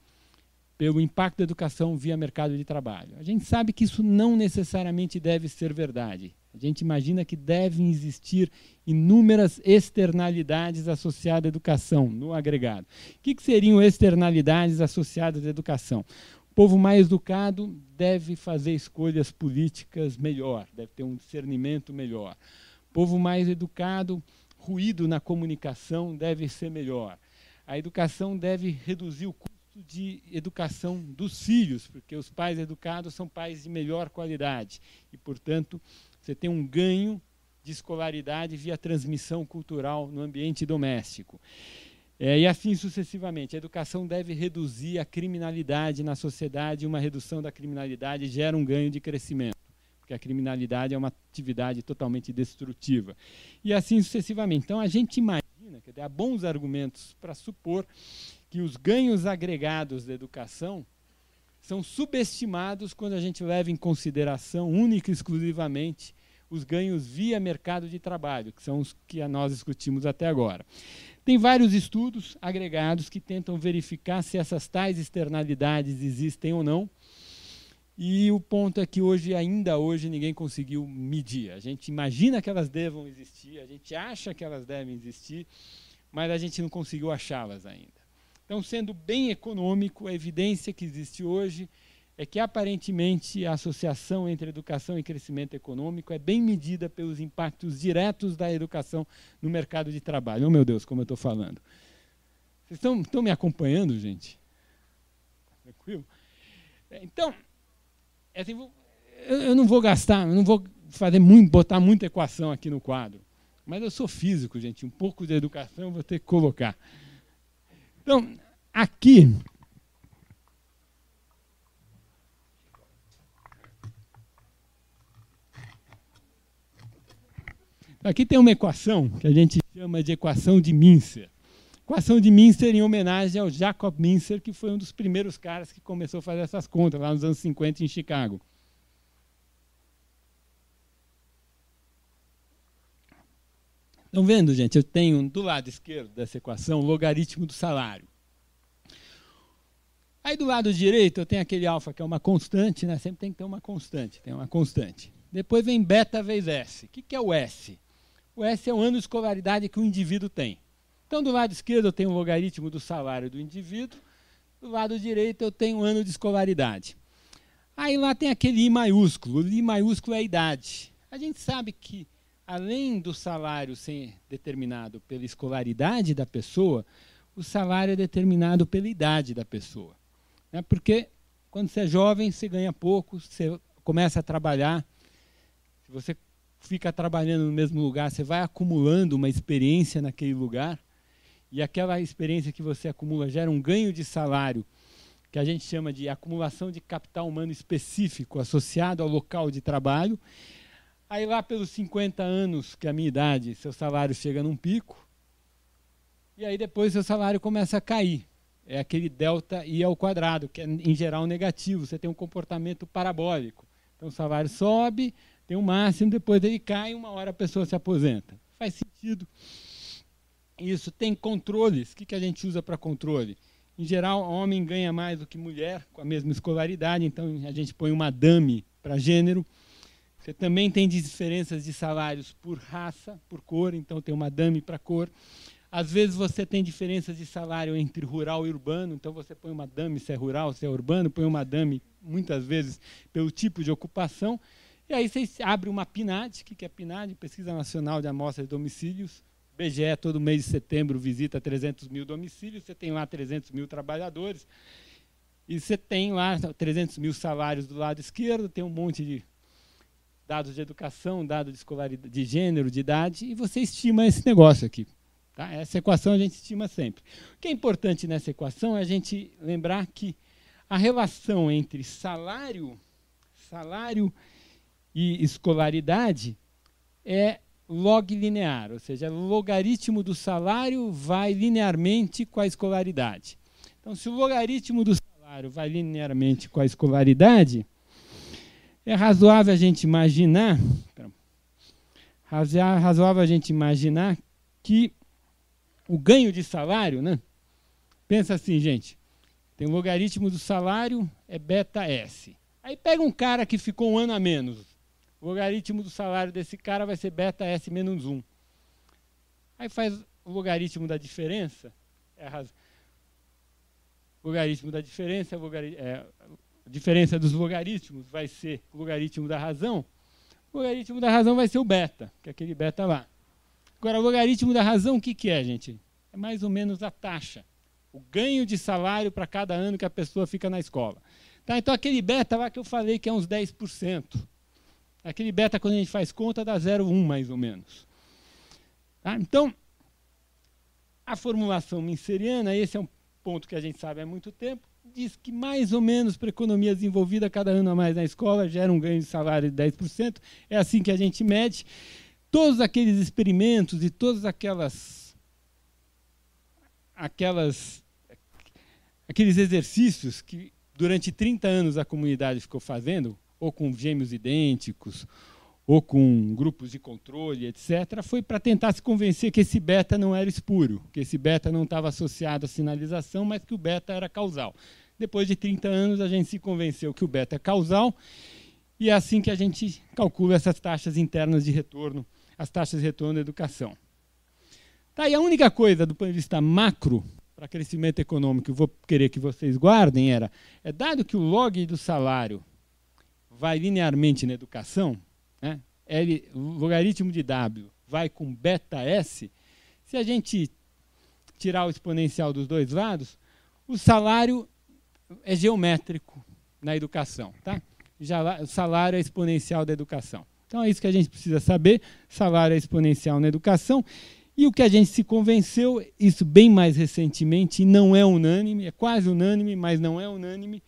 pelo impacto da educação via mercado de trabalho. A gente sabe que isso não necessariamente deve ser verdade. A gente imagina que devem existir inúmeras externalidades associadas à educação, no agregado. O que seriam externalidades associadas à educação? O povo mais educado deve fazer escolhas políticas melhor, deve ter um discernimento melhor. O povo mais educado, ruído na comunicação deve ser melhor. A educação deve reduzir o custo de educação dos filhos, porque os pais educados são pais de melhor qualidade e, portanto, você tem um ganho de escolaridade via transmissão cultural no ambiente doméstico. E assim sucessivamente. A educação deve reduzir a criminalidade na sociedade, e uma redução da criminalidade gera um ganho de crescimento, porque a criminalidade é uma atividade totalmente destrutiva. E assim sucessivamente. Então, a gente imagina, há bons argumentos para supor que os ganhos agregados da educação são subestimados quando a gente leva em consideração, única e exclusivamente, os ganhos via mercado de trabalho, que são os que nós discutimos até agora. Tem vários estudos agregados que tentam verificar se essas tais externalidades existem ou não, e o ponto é que ainda hoje, ninguém conseguiu medir. A gente imagina que elas devam existir, a gente acha que elas devem existir, mas a gente não conseguiu achá-las ainda. Então, sendo bem econômico, a evidência que existe hoje é que, aparentemente, a associação entre educação e crescimento econômico é bem medida pelos impactos diretos da educação no mercado de trabalho. Oh, meu Deus, como eu estou falando. Vocês estão me acompanhando, gente? Tranquilo? Então, assim, eu não vou gastar, eu não vou botar muita equação aqui no quadro, mas eu sou físico, gente, um pouco de educação eu vou ter que colocar. Então, aqui tem uma equação que a gente chama de equação de Mincer. Equação de Mincer em homenagem ao Jacob Mincer, que foi um dos primeiros caras que começou a fazer essas contas lá nos anos 50 em Chicago. Estão vendo, gente? Eu tenho do lado esquerdo dessa equação o logaritmo do salário. Aí do lado direito eu tenho aquele alfa que é uma constante, né? Sempre tem que ter uma constante, tem uma constante. Depois vem beta vezes S. O que é o S? O S é o ano de escolaridade que o indivíduo tem. Então do lado esquerdo eu tenho o logaritmo do salário do indivíduo, do lado direito eu tenho o ano de escolaridade. Aí lá tem aquele I maiúsculo, o I maiúsculo é a idade. A gente sabe que, além do salário ser determinado pela escolaridade da pessoa, o salário é determinado pela idade da pessoa. Porque quando você é jovem, você ganha pouco, você começa a trabalhar. Se você fica trabalhando no mesmo lugar, você vai acumulando uma experiência naquele lugar, e aquela experiência que você acumula gera um ganho de salário, que a gente chama de acumulação de capital humano específico associado ao local de trabalho. Aí lá pelos 50 anos, que é a minha idade, seu salário chega num pico, e aí depois seu salário começa a cair. É aquele delta I ao quadrado, que é em geral negativo, você tem um comportamento parabólico. Então o salário sobe, tem um máximo, depois ele cai, uma hora a pessoa se aposenta. Faz sentido. Isso tem controles. O que a gente usa para controle? Em geral, homem ganha mais do que mulher, com a mesma escolaridade, então a gente põe uma dummy para gênero. Você também tem diferenças de salários por raça, por cor, então tem uma dummy para cor. Às vezes você tem diferenças de salário entre rural e urbano, então você põe uma dummy se é rural, se é urbano, põe uma dummy, muitas vezes, pelo tipo de ocupação. E aí você abre uma PNAD. O que é PNAD? Pesquisa Nacional de Amostras de Domicílios. BGE, todo mês de setembro, visita 300 mil domicílios, você tem lá 300 mil trabalhadores, e você tem lá 300 mil salários do lado esquerdo, tem um monte de dados de educação, dados de escolaridade, de gênero, de idade, e você estima esse negócio aqui. Tá? Essa equação a gente estima sempre. O que é importante nessa equação é a gente lembrar que a relação entre salário e escolaridade é log linear, ou seja, o logaritmo do salário vai linearmente com a escolaridade. Então, se o logaritmo do salário vai linearmente com a escolaridade, é razoável a gente imaginar, que o ganho de salário, né? Pensa assim, gente, tem o logaritmo do salário, é beta S. Aí pega um cara que ficou um ano a menos. O logaritmo do salário desse cara vai ser beta S menos 1. Aí faz o logaritmo da diferença. O logaritmo da diferença, a diferença dos logaritmos vai ser o logaritmo da razão. O logaritmo da razão vai ser o beta, que é aquele beta lá. Agora, o logaritmo da razão, o que é, gente? É mais ou menos a taxa. O ganho de salário para cada ano que a pessoa fica na escola. Tá, então, aquele beta lá que eu falei que é uns 10%. Aquele beta, quando a gente faz conta, dá 0,1 mais ou menos. Tá? Então, a formulação minceriana, esse é um ponto que a gente sabe há muito tempo, diz que mais ou menos para a economia desenvolvida, cada ano a mais na escola gera um ganho de salário de 10%. É assim que a gente mede. Todos aqueles experimentos e todas aqueles exercícios que durante 30 anos a comunidade ficou fazendo, ou com gêmeos idênticos, ou com grupos de controle, etc., foi para tentar se convencer que esse beta não era espúrio, que esse beta não estava associado à sinalização, mas que o beta era causal. Depois de 30 anos, a gente se convenceu que o beta é causal, e é assim que a gente calcula essas taxas internas de retorno, as taxas de retorno da educação. Tá, e a única coisa, do ponto de vista macro, para crescimento econômico, que eu vou querer que vocês guardem, dado que o log do salário vai linearmente na educação, né, o logaritmo de W vai com beta S, se a gente tirar o exponencial dos dois lados, o salário é geométrico na educação. Tá? O salário é exponencial da educação. Então é isso que a gente precisa saber, salário é exponencial na educação. E o que a gente se convenceu, isso bem mais recentemente, e não é unânime, é quase unânime, mas não é unânime,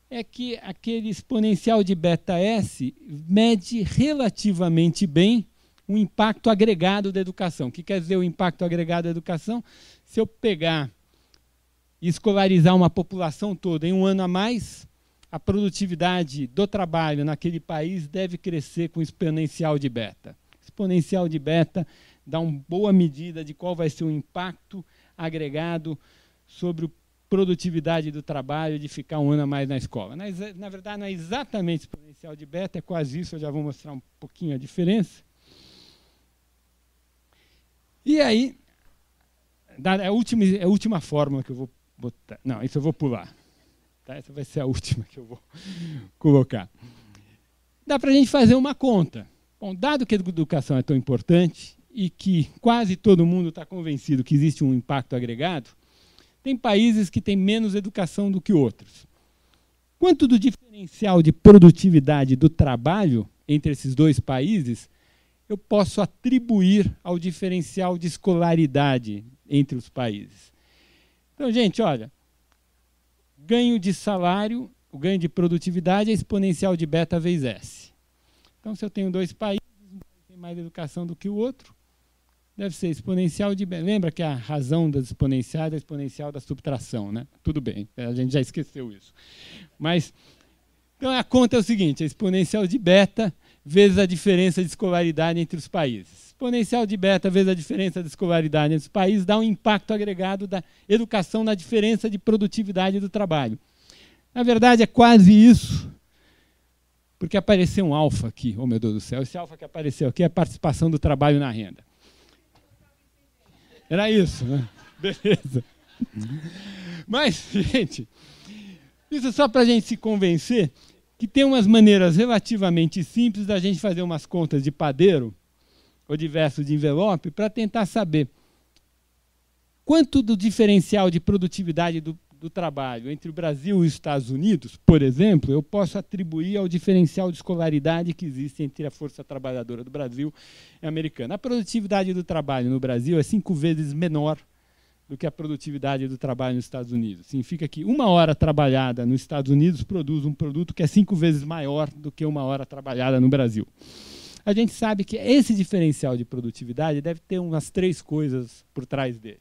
é que aquele exponencial de beta S mede relativamente bem o impacto agregado da educação. O que quer dizer o impacto agregado da educação? Se eu pegar e escolarizar uma população toda em um ano a mais, a produtividade do trabalho naquele país deve crescer com exponencial de beta. Exponencial de beta dá uma boa medida de qual vai ser o impacto agregado sobre a produtividade do trabalho de ficar um ano a mais na escola. Na verdade, não é exatamente exponencial de beta, é quase isso, eu já vou mostrar um pouquinho a diferença. E aí, é a última fórmula que eu vou botar. Não, isso eu vou pular. Tá? Essa vai ser a última que eu vou colocar. Dá para a gente fazer uma conta. Bom, dado que a educação é tão importante e que quase todo mundo está convencido que existe um impacto agregado, tem países que têm menos educação do que outros. Quanto do diferencial de produtividade do trabalho entre esses dois países eu posso atribuir ao diferencial de escolaridade entre os países? Então, gente, olha, ganho de salário, o ganho de produtividade é exponencial de beta vezes S. Então, se eu tenho dois países, um tem mais educação do que o outro, deve ser exponencial de beta. Lembra que a razão das exponenciais é a exponencial da subtração, né? Tudo bem, a gente já esqueceu isso. Mas, então a conta é o seguinte, a exponencial de beta vezes a diferença de escolaridade entre os países. Exponencial de beta vezes a diferença de escolaridade entre os países dá um impacto agregado da educação na diferença de produtividade do trabalho. Na verdade, é quase isso, porque apareceu um alfa aqui. Oh, meu Deus do céu, esse alfa que apareceu aqui é a participação do trabalho na renda. Era isso, né? Beleza. Mas, gente, isso é só para a gente se convencer que tem umas maneiras relativamente simples da gente fazer umas contas de padeiro ou de verso de envelope para tentar saber quanto do diferencial de produtividade do do trabalho entre o Brasil e os Estados Unidos, por exemplo, eu posso atribuir ao diferencial de escolaridade que existe entre a força trabalhadora do Brasil e a americana. A produtividade do trabalho no Brasil é 5 vezes menor do que a produtividade do trabalho nos Estados Unidos. Significa que 1 hora trabalhada nos Estados Unidos produz um produto que é 5 vezes maior do que 1 hora trabalhada no Brasil. A gente sabe que esse diferencial de produtividade deve ter umas 3 coisas por trás dele.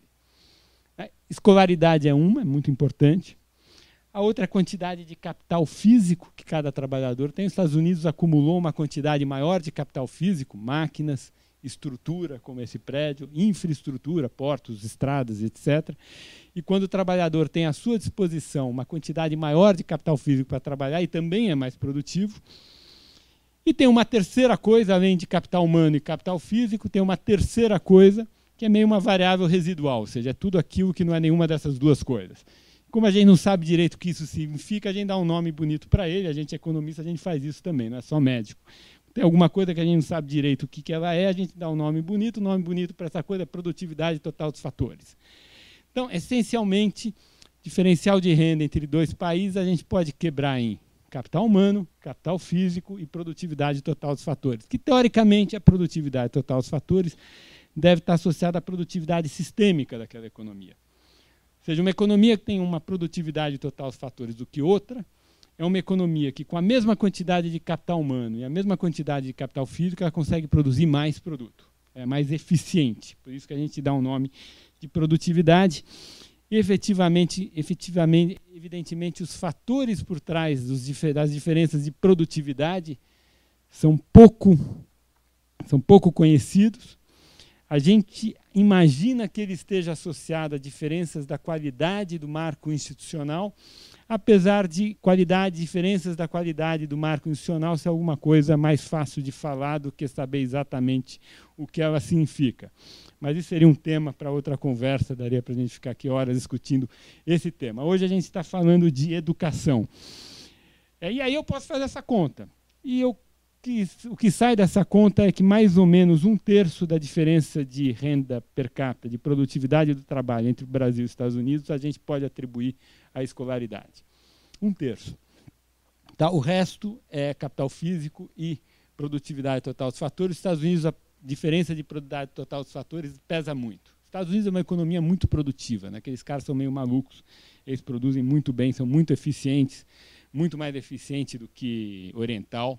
Escolaridade é uma, é muito importante. A outra é a quantidade de capital físico que cada trabalhador tem. Os Estados Unidos acumulou uma quantidade maior de capital físico, máquinas, estrutura, como esse prédio, infraestrutura, portos, estradas, etc. E quando o trabalhador tem à sua disposição uma quantidade maior de capital físico para trabalhar, e também é mais produtivo. E tem uma terceira coisa, além de capital humano e capital físico, tem uma terceira coisa, que é meio uma variável residual, ou seja, é tudo aquilo que não é nenhuma dessas duas coisas. Como a gente não sabe direito o que isso significa, a gente dá um nome bonito para ele, a gente é economista, a gente faz isso também, não é só médico. Tem alguma coisa que a gente não sabe direito o que ela é, a gente dá um nome bonito para essa coisa é produtividade total dos fatores. Então, essencialmente, diferencial de renda entre 2 países a gente pode quebrar em capital humano, capital físico e produtividade total dos fatores, que teoricamente a produtividade total dos fatores deve estar associada à produtividade sistêmica daquela economia. Ou seja, uma economia que tem uma produtividade total dos fatores do que outra, é uma economia que, com a mesma quantidade de capital humano e a mesma quantidade de capital físico, ela consegue produzir mais produto. É mais eficiente. Por isso que a gente dá um nome de produtividade. E, evidentemente, os fatores por trás das diferenças de produtividade são pouco conhecidos. A gente imagina que ele esteja associado a diferenças da qualidade do marco institucional, apesar de diferenças da qualidade do marco institucional ser alguma coisa mais fácil de falar do que saber exatamente o que ela significa. Mas isso seria um tema para outra conversa, daria para a gente ficar aqui horas discutindo esse tema. Hoje a gente está falando de educação. E aí eu posso fazer essa conta. E o que sai dessa conta é que mais ou menos 1/3 da diferença de renda per capita, de produtividade do trabalho entre o Brasil e os Estados Unidos, a gente pode atribuir à escolaridade. 1/3. Tá? O resto é capital físico e produtividade total dos fatores. Os Estados Unidos, a diferença de produtividade total dos fatores pesa muito. Os Estados Unidos é uma economia muito produtiva, né? Aqueles caras são meio malucos, eles produzem muito bem, são muito eficientes, muito mais eficiente do que oriental.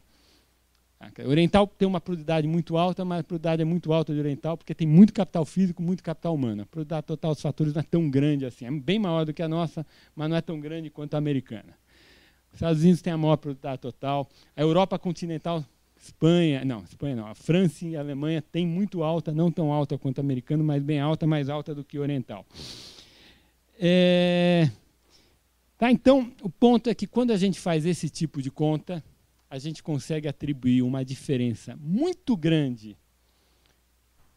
O oriental tem uma produtividade muito alta, mas a produtividade é muito alta de oriental porque tem muito capital físico, muito capital humano. A produtividade total dos fatores não é tão grande assim. É bem maior do que a nossa, mas não é tão grande quanto a americana. Os Estados Unidos têm a maior produtividade total. A Europa continental, a França e a Alemanha têm muito alta, não tão alta quanto a americana, mas bem alta, mais alta do que a oriental. Então, o ponto é que quando a gente faz esse tipo de conta, a gente consegue atribuir uma diferença muito grande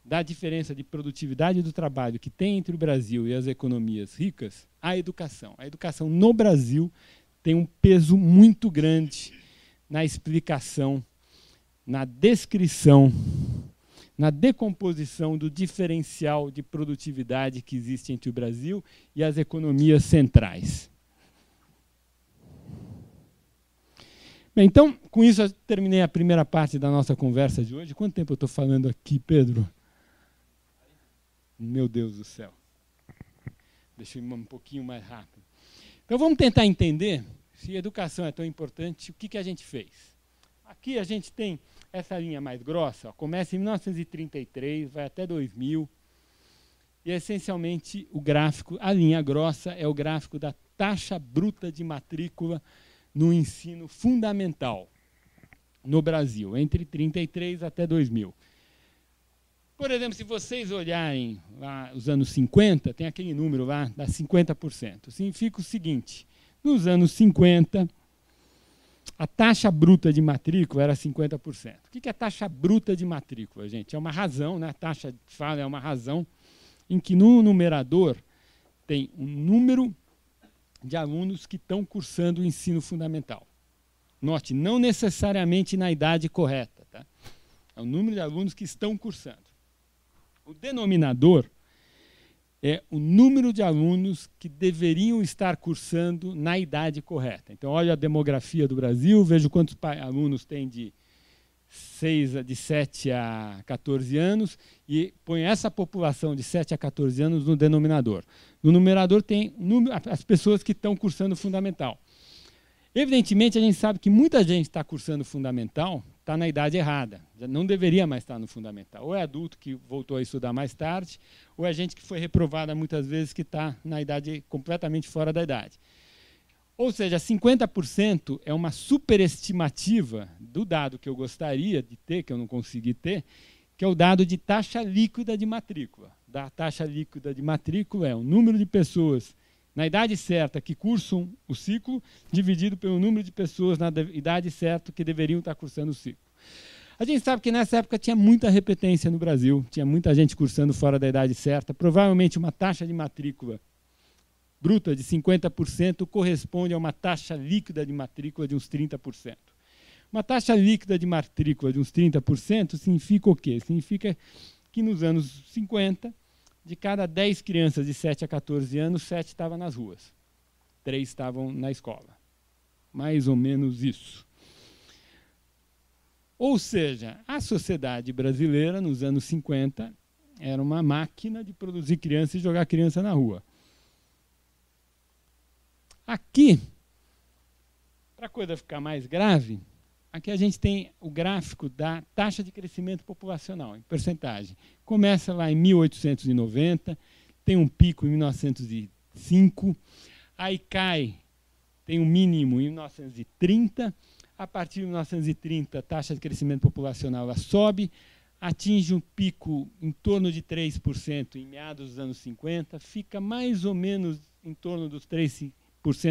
da diferença de produtividade do trabalho que tem entre o Brasil e as economias ricas à educação. A educação no Brasil tem um peso muito grande na explicação, na descrição, na decomposição do diferencial de produtividade que existe entre o Brasil e as economias centrais. Bem, então, com isso, eu terminei a primeira parte da nossa conversa de hoje. Quanto tempo eu estou falando aqui, Pedro? Meu Deus do céu. Deixa eu ir um pouquinho mais rápido. Então, vamos tentar entender, se educação é tão importante, o que a gente fez. Aqui a gente tem essa linha mais grossa, começa em 1933, vai até 2000, e essencialmente o gráfico, a linha grossa é o gráfico da taxa bruta de matrícula no ensino fundamental no Brasil, entre 1933 até 2000. Por exemplo, se vocês olharem lá os anos 50, tem aquele número lá, dá 50%. Significa o seguinte, nos anos 50, a taxa bruta de matrícula era 50%. O que é a taxa bruta de matrícula, gente? É uma razão, né? A taxa de fala é uma razão em que no numerador tem um número de alunos que estão cursando o ensino fundamental. Note, não necessariamente na idade correta. Tá? É o número de alunos que estão cursando. O denominador é o número de alunos que deveriam estar cursando na idade correta. Então, olha a demografia do Brasil, vejo quantos alunos tem de 7 a 14 anos e põe essa população de 7 a 14 anos no denominador. No numerador tem as pessoas que estão cursando fundamental. Evidentemente, a gente sabe que muita gente está cursando fundamental, está na idade errada, já não deveria mais estar no fundamental. Ou é adulto que voltou a estudar mais tarde, ou é gente que foi reprovada muitas vezes que está na idade completamente fora da idade. Ou seja, 50% é uma superestimativa do dado que eu gostaria de ter, que eu não consegui ter, que é o dado de taxa líquida de matrícula. Da taxa líquida de matrícula é o número de pessoas na idade certa que cursam o ciclo, dividido pelo número de pessoas na idade certa que deveriam estar cursando o ciclo. A gente sabe que nessa época tinha muita repetência no Brasil, tinha muita gente cursando fora da idade certa, provavelmente uma taxa de matrícula bruta de 50% corresponde a uma taxa líquida de matrícula de uns 30%. Uma taxa líquida de matrícula de uns 30% significa o quê? Significa que nos anos 50, de cada 10 crianças de 7 a 14 anos, 7 estavam nas ruas, 3 estavam na escola. Mais ou menos isso. Ou seja, a sociedade brasileira, nos anos 50, era uma máquina de produzir criança e jogar criança na rua. Aqui, para a coisa ficar mais grave, aqui a gente tem o gráfico da taxa de crescimento populacional, em porcentagem. Começa lá em 1890, tem um pico em 1905, aí cai, tem um mínimo em 1930, a partir de 1930 a taxa de crescimento populacional ela sobe, atinge um pico em torno de 3% em meados dos anos 50, fica mais ou menos em torno dos 3%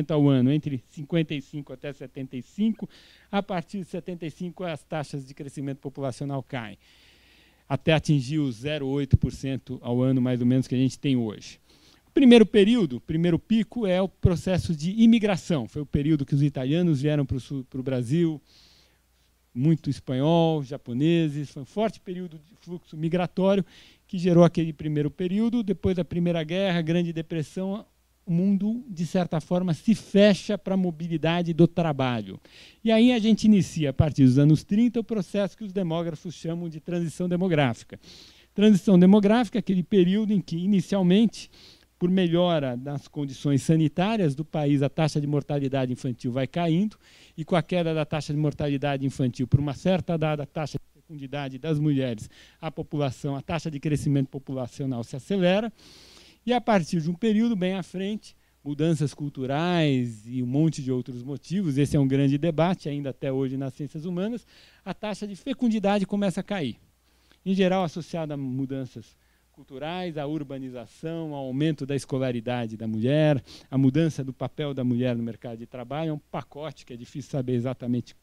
ao ano, entre 55 até 75. A partir de 75, as taxas de crescimento populacional caem, até atingir os 0,8% ao ano, mais ou menos, que a gente tem hoje. O primeiro período, o primeiro pico, é o processo de imigração. Foi o período que os italianos vieram para o Brasil, muito espanhol, japoneses, foi um forte período de fluxo migratório que gerou aquele primeiro período. Depois da Primeira Guerra, Grande Depressão, o mundo, de certa forma, se fecha para a mobilidade do trabalho. E aí a gente inicia, a partir dos anos 30, o processo que os demógrafos chamam de transição demográfica. Transição demográfica é aquele período em que, inicialmente, por melhora das condições sanitárias do país, a taxa de mortalidade infantil vai caindo, e com a queda da taxa de mortalidade infantil, por uma certa dada taxa de fecundidade das mulheres, a taxa de crescimento populacional se acelera. E a partir de um período bem à frente, mudanças culturais e um monte de outros motivos, esse é um grande debate ainda até hoje nas ciências humanas, a taxa de fecundidade começa a cair. Em geral, associada a mudanças culturais, a urbanização, ao aumento da escolaridade da mulher, a mudança do papel da mulher no mercado de trabalho, é um pacote que é difícil saber exatamente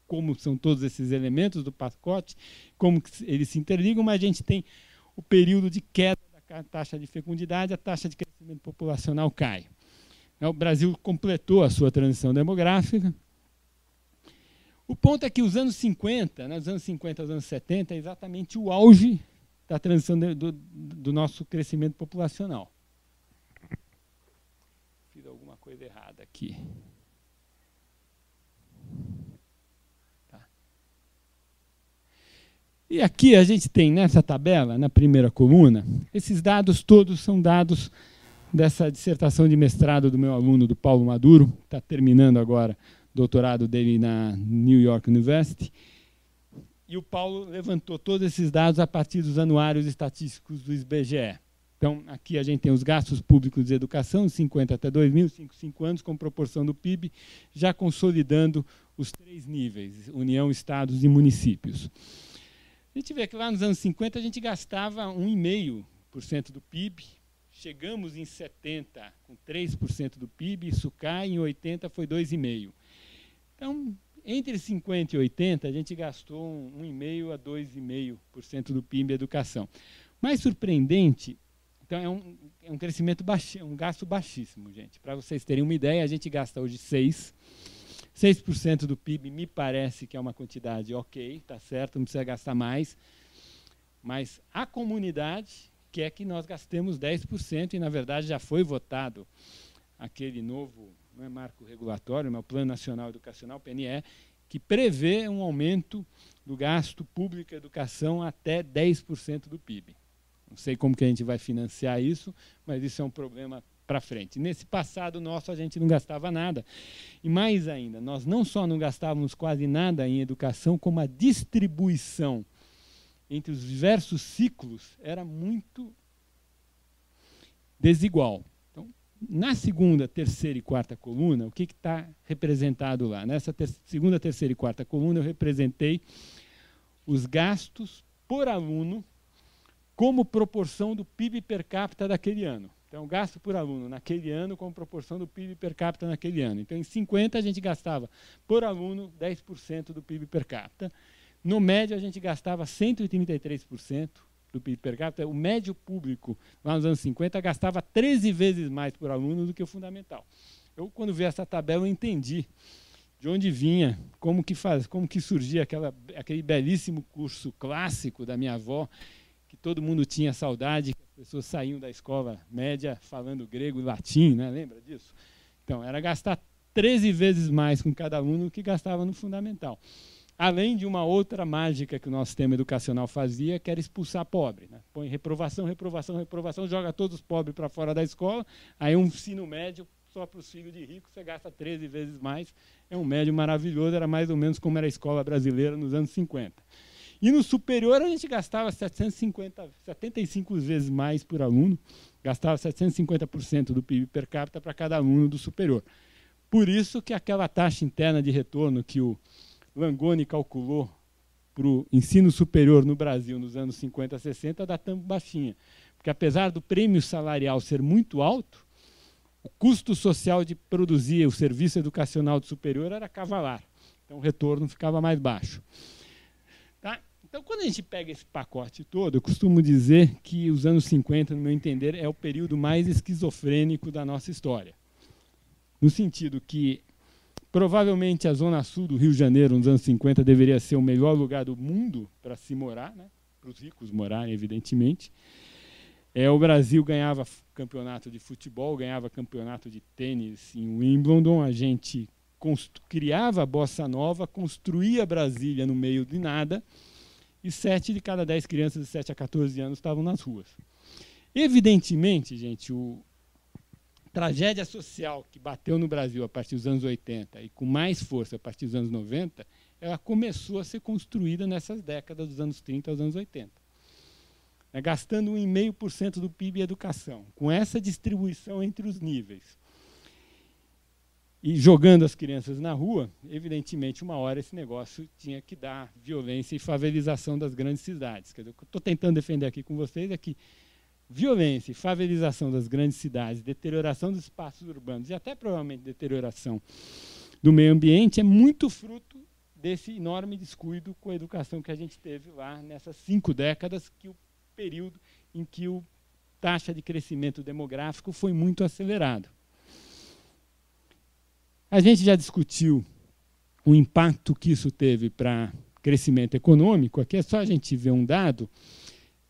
como são todos esses elementos do pacote, como eles se interligam, mas a gente tem o período de queda da taxa de fecundidade, a taxa de crescimento populacional cai. O Brasil completou a sua transição demográfica. O ponto é que os anos 50, né, dos anos 50 aos anos 70, é exatamente o auge da transição do nosso crescimento populacional. Fiz alguma coisa errada aqui. Tá. E aqui a gente tem, nessa tabela, na primeira coluna, esses dados todos são dados dessa dissertação de mestrado do meu aluno, do Paulo Maduro, que está terminando agora o doutorado dele na New York University. E o Paulo levantou todos esses dados a partir dos anuários estatísticos do IBGE. Então, aqui a gente tem os gastos públicos de educação, de 50 até 2000, 5 anos, com proporção do PIB, já consolidando os 3 níveis, União, Estados e municípios. A gente vê que lá nos anos 50 a gente gastava 1,5% do PIB, chegamos em 70 com 3% do PIB, isso cai, em 80 foi 2,5%. Então, entre 50 e 80, a gente gastou 1,5% a 2,5% do PIB em educação. Mais surpreendente, então é um crescimento baixo, um gasto baixíssimo, gente. Para vocês terem uma ideia, a gente gasta hoje 6% do PIB, me parece que é uma quantidade ok, tá certo, não precisa gastar mais. Mas a comunidade, quer que nós gastemos 10%, e, na verdade, já foi votado aquele novo, não é marco regulatório, mas o Plano Nacional Educacional, PNE, que prevê um aumento do gasto público em educação até 10% do PIB. Não sei como que a gente vai financiar isso, mas isso é um problema para frente. Nesse passado nosso, a gente não gastava nada. E mais ainda, nós não só não gastávamos quase nada em educação, como a distribuição entre os diversos ciclos era muito desigual. Então, na segunda, terceira e quarta coluna, o que está representado lá? Nessa segunda, terceira e quarta coluna, eu representei os gastos por aluno como proporção do PIB per capita daquele ano. Então, gasto por aluno naquele ano como proporção do PIB per capita naquele ano. Então, em 50, a gente gastava por aluno 10% do PIB per capita. No médio, a gente gastava 133% do PIB per capita. O médio público, lá nos anos 50, gastava 13 vezes mais por aluno do que o fundamental. Eu, quando vi essa tabela, eu entendi de onde vinha, como que surgia aquele belíssimo curso clássico da minha avó, que todo mundo tinha saudade, que as pessoas saíam da escola média falando grego e latim, né? Lembra disso? Então, era gastar 13 vezes mais com cada aluno do que gastava no fundamental. Além de uma outra mágica que o nosso sistema educacional fazia, que era expulsar pobre, né? Põe reprovação, reprovação, reprovação, joga todos os pobres para fora da escola, aí um ensino médio só para os filhos de ricos, você gasta 13 vezes mais. É um médio maravilhoso, era mais ou menos como era a escola brasileira nos anos 50. E no superior a gente gastava 75 vezes mais por aluno, gastava 750% do PIB per capita para cada aluno do superior. Por isso que aquela taxa interna de retorno que o Langoni calculou para o ensino superior no Brasil nos anos 50 a 60 dá tão baixinha. Porque apesar do prêmio salarial ser muito alto, o custo social de produzir o serviço educacional do superior era cavalar. Então o retorno ficava mais baixo. Tá? Então, quando a gente pega esse pacote todo, eu costumo dizer que os anos 50, no meu entender, é o período mais esquizofrênico da nossa história. No sentido que, provavelmente, a zona sul do Rio de Janeiro, nos anos 50, deveria ser o melhor lugar do mundo para se morar, né? Para os ricos morarem, evidentemente. O Brasil ganhava campeonato de futebol, ganhava campeonato de tênis em Wimbledon, a gente criava a bossa nova, construía Brasília no meio de nada, e 7 de cada 10 crianças de 7 a 14 anos estavam nas ruas. Evidentemente, gente, a tragédia social que bateu no Brasil a partir dos anos 80 e com mais força a partir dos anos 90, ela começou a ser construída nessas décadas dos anos 30 aos anos 80. Gastando 1,5% do PIB em educação, com essa distribuição entre os níveis. E jogando as crianças na rua, evidentemente, uma hora esse negócio tinha que dar violência e favelização das grandes cidades. Quer dizer, o que eu estou tentando defender aqui com vocês é que violência e favelização das grandes cidades, deterioração dos espaços urbanos e até provavelmente deterioração do meio ambiente é muito fruto desse enorme descuido com a educação que a gente teve lá nessas 5 décadas, que o período em que a taxa de crescimento demográfico foi muito acelerado. A gente já discutiu o impacto que isso teve para crescimento econômico. Aqui é só a gente ver um dado.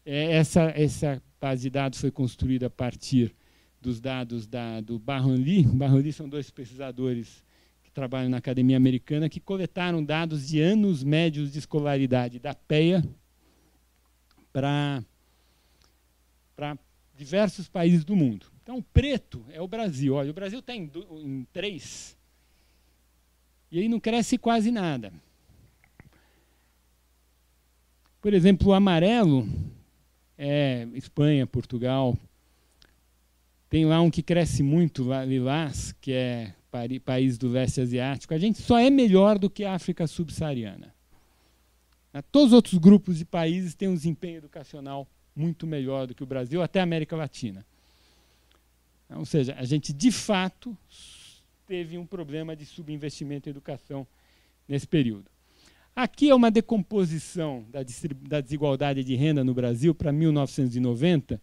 Essa base de dados foi construída a partir dos dados do Barran-Lee. Barran-Lee são 2 pesquisadores que trabalham na Academia Americana que coletaram dados de anos médios de escolaridade da PEA para diversos países do mundo. Então, o preto é o Brasil. Olha, o Brasil está em 3, e aí não cresce quase nada. Por exemplo, o amarelo é Espanha, Portugal. Tem lá um que cresce muito, lilás, que é país do leste asiático. A gente só é melhor do que a África subsaariana. Todos os outros grupos de países têm um desempenho educacional muito melhor do que o Brasil, até a América Latina. Ou seja, a gente, de fato, teve um problema de subinvestimento em educação nesse período. Aqui é uma decomposição da desigualdade de renda no Brasil para 1990,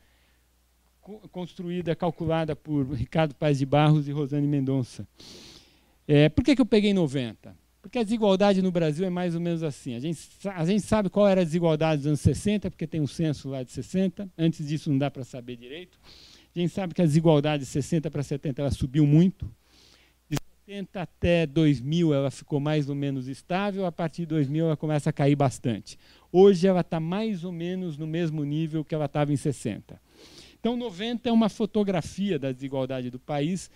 calculada por Ricardo Paes de Barros e Rosane Mendonça. Por que eu peguei 90? Porque a desigualdade no Brasil é mais ou menos assim. A gente sabe qual era a desigualdade dos anos 60, porque tem um censo lá de 60. Antes disso não dá para saber direito. A gente sabe que a desigualdade de 60 para 70 ela subiu muito. De 70 até 2000 ela ficou mais ou menos estável. A partir de 2000 ela começa a cair bastante. Hoje ela está mais ou menos no mesmo nível que ela estava em 60. Então 90 é uma fotografia da desigualdade do país,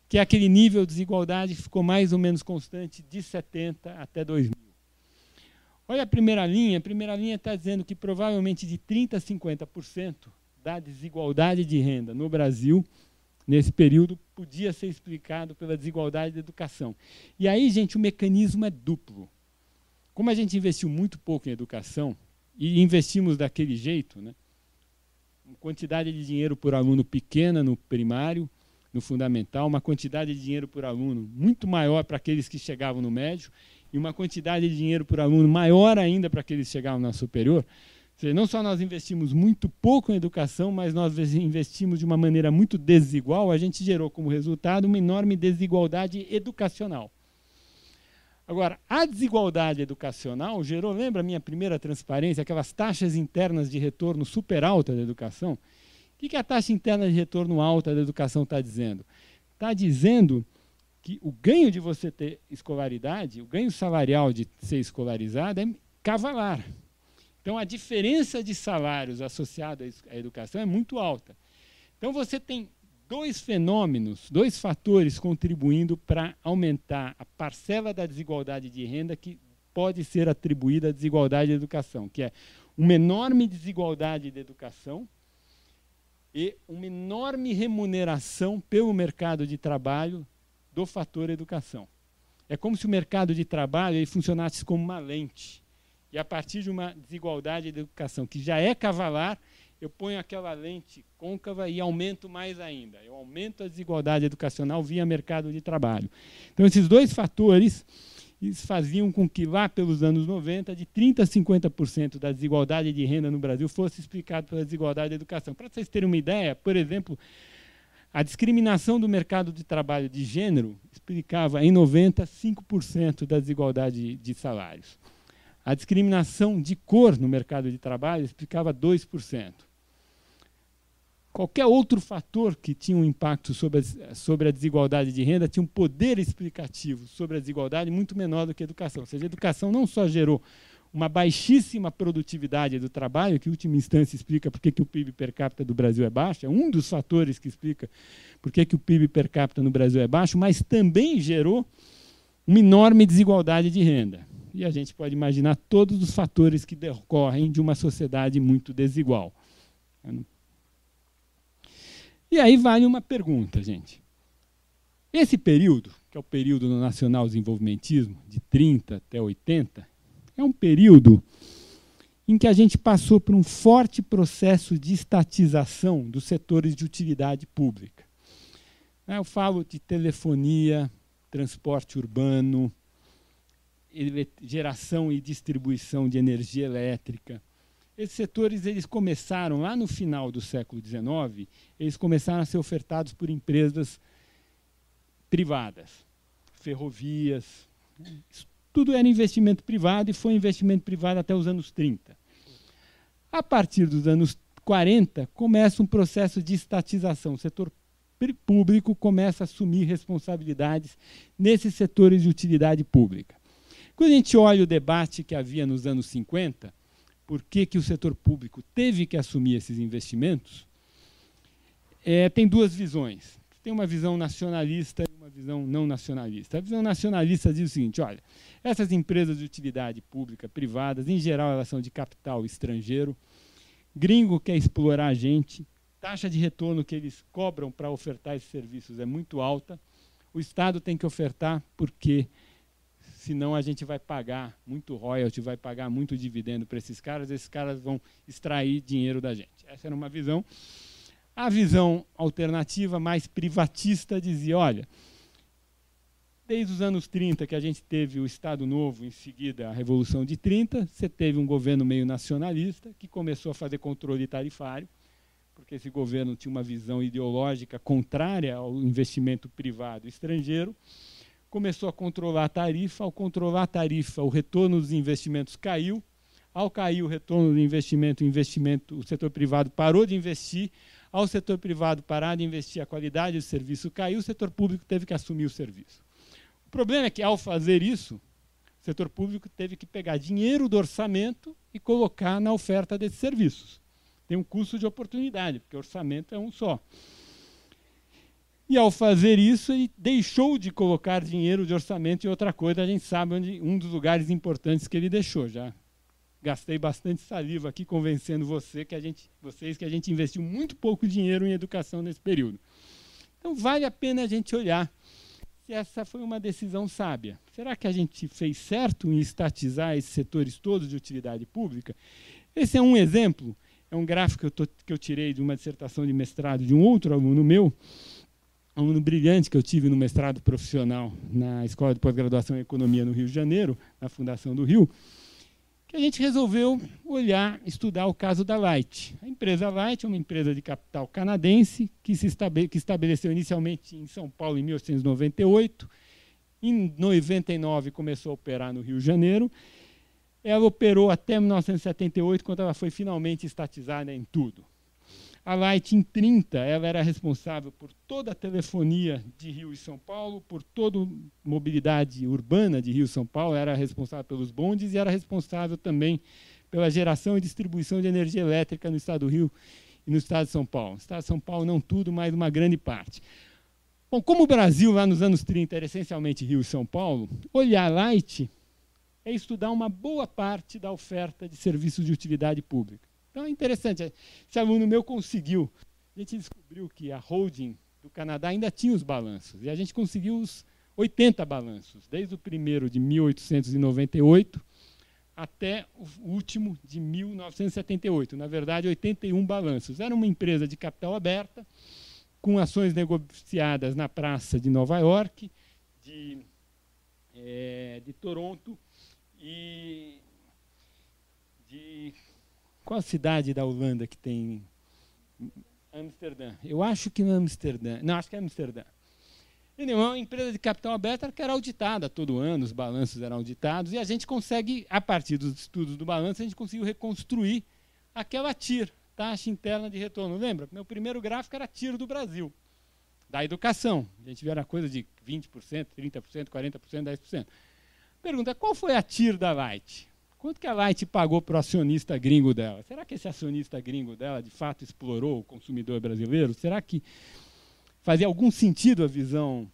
que é aquele nível de desigualdade que ficou mais ou menos constante de 70 até 2000. Olha a primeira linha está dizendo que provavelmente de 30% a 50% da desigualdade de renda no Brasil, nesse período, podia ser explicado pela desigualdade da educação. E aí, gente, o mecanismo é duplo. Como a gente investiu muito pouco em educação, e investimos daquele jeito, né, uma quantidade de dinheiro por aluno pequena no primário, no fundamental, uma quantidade de dinheiro por aluno muito maior para aqueles que chegavam no médio e uma quantidade de dinheiro por aluno maior ainda para aqueles que chegavam na superior. Ou seja, não só nós investimos muito pouco em educação, mas nós investimos de uma maneira muito desigual, a gente gerou como resultado uma enorme desigualdade educacional. Agora, a desigualdade educacional gerou, lembra a minha primeira transparência, aquelas taxas internas de retorno super alta da educação? O que a taxa interna de retorno alta da educação está dizendo? Está dizendo que o ganho de você ter escolaridade, o ganho salarial de ser escolarizado é cavalar. Então, a diferença de salários associada à educação é muito alta. Então, você tem dois fenômenos, dois fatores contribuindo para aumentar a parcela da desigualdade de renda que pode ser atribuída à desigualdade de educação, que é uma enorme desigualdade de educação e uma enorme remuneração pelo mercado de trabalho do fator educação. É como se o mercado de trabalho ele funcionasse como uma lente. E a partir de uma desigualdade de educação que já é cavalar, eu ponho aquela lente côncava e aumento mais ainda. Eu aumento a desigualdade educacional via mercado de trabalho. Então, esses dois fatores eles faziam com que lá pelos anos 90, de 30% a 50% da desigualdade de renda no Brasil fosse explicado pela desigualdade da educação. Para vocês terem uma ideia, por exemplo, a discriminação do mercado de trabalho de gênero explicava, em 90, 5% da desigualdade de salários. A discriminação de cor no mercado de trabalho explicava 2%. Qualquer outro fator que tinha um impacto sobre a desigualdade de renda tinha um poder explicativo sobre a desigualdade muito menor do que a educação. Ou seja, a educação não só gerou uma baixíssima produtividade do trabalho, que em última instância explica por que o PIB per capita do Brasil é baixo, é um dos fatores que explica por que o PIB per capita no Brasil é baixo, mas também gerou uma enorme desigualdade de renda. E a gente pode imaginar todos os fatores que decorrem de uma sociedade muito desigual. E aí vale uma pergunta, gente. Esse período, que é o período no nacional desenvolvimentismo, de 30 até 80, é um período em que a gente passou por um forte processo de estatização dos setores de utilidade pública. Eu falo de telefonia, transporte urbano, geração e distribuição de energia elétrica. Esses setores eles começaram, lá no final do século XIX, eles começaram a ser ofertados por empresas privadas, ferrovias. Isso tudo era investimento privado e foi investimento privado até os anos 30. A partir dos anos 40, começa um processo de estatização. O setor público começa a assumir responsabilidades nesses setores de utilidade pública. Quando a gente olha o debate que havia nos anos 50, por que o setor público teve que assumir esses investimentos, tem duas visões. Tem uma visão nacionalista e uma visão não nacionalista. A visão nacionalista diz o seguinte, olha, essas empresas de utilidade pública, privadas, em geral elas são de capital estrangeiro, gringo quer explorar a gente, taxa de retorno que eles cobram para ofertar esses serviços é muito alta, o Estado tem que ofertar porque senão a gente vai pagar muito royalty, vai pagar muito dividendo para esses caras vão extrair dinheiro da gente. Essa era uma visão. A visão alternativa, mais privatista, dizia, olha, desde os anos 30 que a gente teve o Estado Novo, em seguida a Revolução de 30, você teve um governo meio nacionalista que começou a fazer controle tarifário, porque esse governo tinha uma visão ideológica contrária ao investimento privado estrangeiro, começou a controlar a tarifa. Ao controlar a tarifa, o retorno dos investimentos caiu. Ao cair o retorno do investimento, o setor privado parou de investir. Ao setor privado parar de investir, a qualidade do serviço caiu, o setor público teve que assumir o serviço. O problema é que, ao fazer isso, o setor público teve que pegar dinheiro do orçamento e colocar na oferta desses serviços. Tem um custo de oportunidade, porque o orçamento é um só. E, ao fazer isso, ele deixou de colocar dinheiro de orçamento em outra coisa. A gente sabe onde um dos lugares importantes que ele deixou. Já gastei bastante saliva aqui convencendo vocês que a gente investiu muito pouco dinheiro em educação nesse período. Então, vale a pena a gente olhar se essa foi uma decisão sábia. Será que a gente fez certo em estatizar esses setores todos de utilidade pública? Esse é um exemplo, é um gráfico que eu tirei de uma dissertação de mestrado de um outro aluno meu, um aluno brilhante que eu tive no mestrado profissional na Escola de Pós-Graduação em Economia no Rio de Janeiro, na Fundação do Rio, que a gente resolveu olhar, estudar o caso da Light. A empresa Light é uma empresa de capital canadense que estabeleceu inicialmente em São Paulo em 1898. Em 99 começou a operar no Rio de Janeiro. Ela operou até 1978, quando ela foi finalmente estatizada em tudo. A Light, em 30, ela era responsável por toda a telefonia de Rio e São Paulo, por toda a mobilidade urbana de Rio e São Paulo, era responsável pelos bondes e era responsável também pela geração e distribuição de energia elétrica no estado do Rio e no estado de São Paulo. No estado de São Paulo não tudo, mas uma grande parte. Bom, como o Brasil, lá nos anos 30, era essencialmente Rio e São Paulo, olhar a Light é estudar uma boa parte da oferta de serviços de utilidade pública. Então é interessante, esse aluno meu conseguiu. A gente descobriu que a holding do Canadá ainda tinha os balanços, e a gente conseguiu os 80 balanços, desde o primeiro de 1898 até o último de 1978. Na verdade, 81 balanços. Era uma empresa de capital aberta, com ações negociadas na Praça de Nova York, de Toronto e de... Qual a cidade da Holanda que tem? Amsterdã. Eu acho que não é Amsterdã. Não, acho que é Amsterdã. É uma empresa de capital aberta que era auditada todo ano, os balanços eram auditados, e a gente consegue, a partir dos estudos do balanço, a gente conseguiu reconstruir aquela TIR, taxa interna de retorno. Lembra? Meu primeiro gráfico era a TIR do Brasil, da educação. A gente viu a coisa de 20%, 30%, 40%, 10%. Pergunta, qual foi a TIR da Light? Quanto que a Light pagou para o acionista gringo dela? Será que esse acionista gringo dela, de fato, explorou o consumidor brasileiro? Será que fazia algum sentido a visão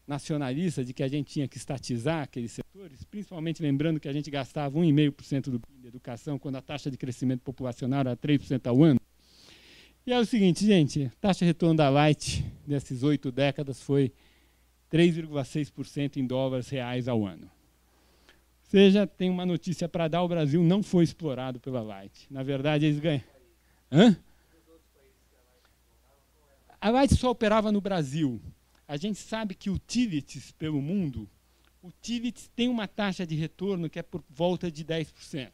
nacionalista de que a gente tinha que estatizar aqueles setores? Principalmente lembrando que a gente gastava 1,5% do PIB de educação, quando a taxa de crescimento populacional era 3% ao ano. E é o seguinte, gente, a taxa de retorno da Light nessas 8 décadas foi 3,6% em dólares reais ao ano. Ou seja, tem uma notícia para dar, o Brasil não foi explorado pela Light. Na verdade, eles ganham. Hã? A Light só operava no Brasil. A gente sabe que utilities pelo mundo, utilities tem uma taxa de retorno que é por volta de 10%.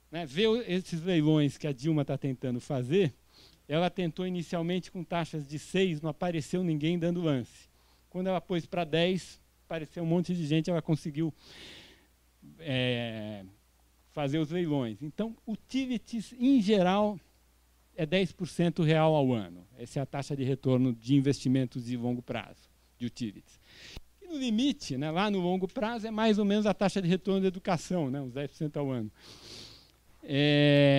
Né? Vê esses leilões que a Dilma está tentando fazer, ela tentou inicialmente com taxas de 6%, não apareceu ninguém dando lance. Quando ela pôs para 10%, apareceu um monte de gente, ela conseguiu fazer os leilões. Então, utilities, em geral, é 10% real ao ano. Essa é a taxa de retorno de investimentos de longo prazo, de utilities. E no limite, né, lá no longo prazo, é mais ou menos a taxa de retorno da educação, né, uns 10% ao ano.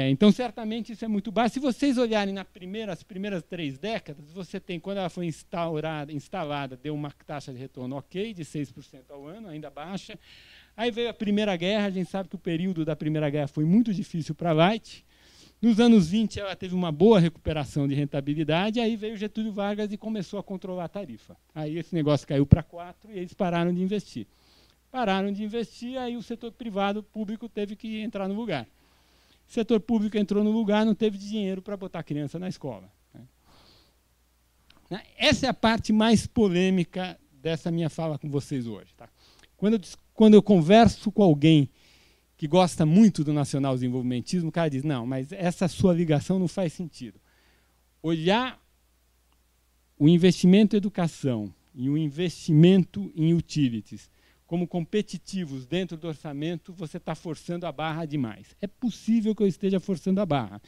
Então, certamente, isso é muito baixo. Se vocês olharem as primeiras 3 décadas, você tem, quando ela foi instalada, deu uma taxa de retorno ok, de 6% ao ano, ainda baixa. Aí veio a Primeira Guerra, a gente sabe que o período da Primeira Guerra foi muito difícil para a Light. Nos anos 20, ela teve uma boa recuperação de rentabilidade, aí veio Getúlio Vargas e começou a controlar a tarifa. Aí esse negócio caiu para 4% e eles pararam de investir. Pararam de investir, aí o setor privado, público, teve que entrar no lugar. O setor público entrou no lugar, não teve dinheiro para botar a criança na escola. Essa é a parte mais polêmica dessa minha fala com vocês hoje. Tá? Quando eu converso com alguém que gosta muito do nacional-desenvolvimentismo, o cara diz, não, mas essa sua ligação não faz sentido. Olhar o investimento em educação e o investimento em utilities como competitivos dentro do orçamento, você está forçando a barra demais. É possível que eu esteja forçando a barra.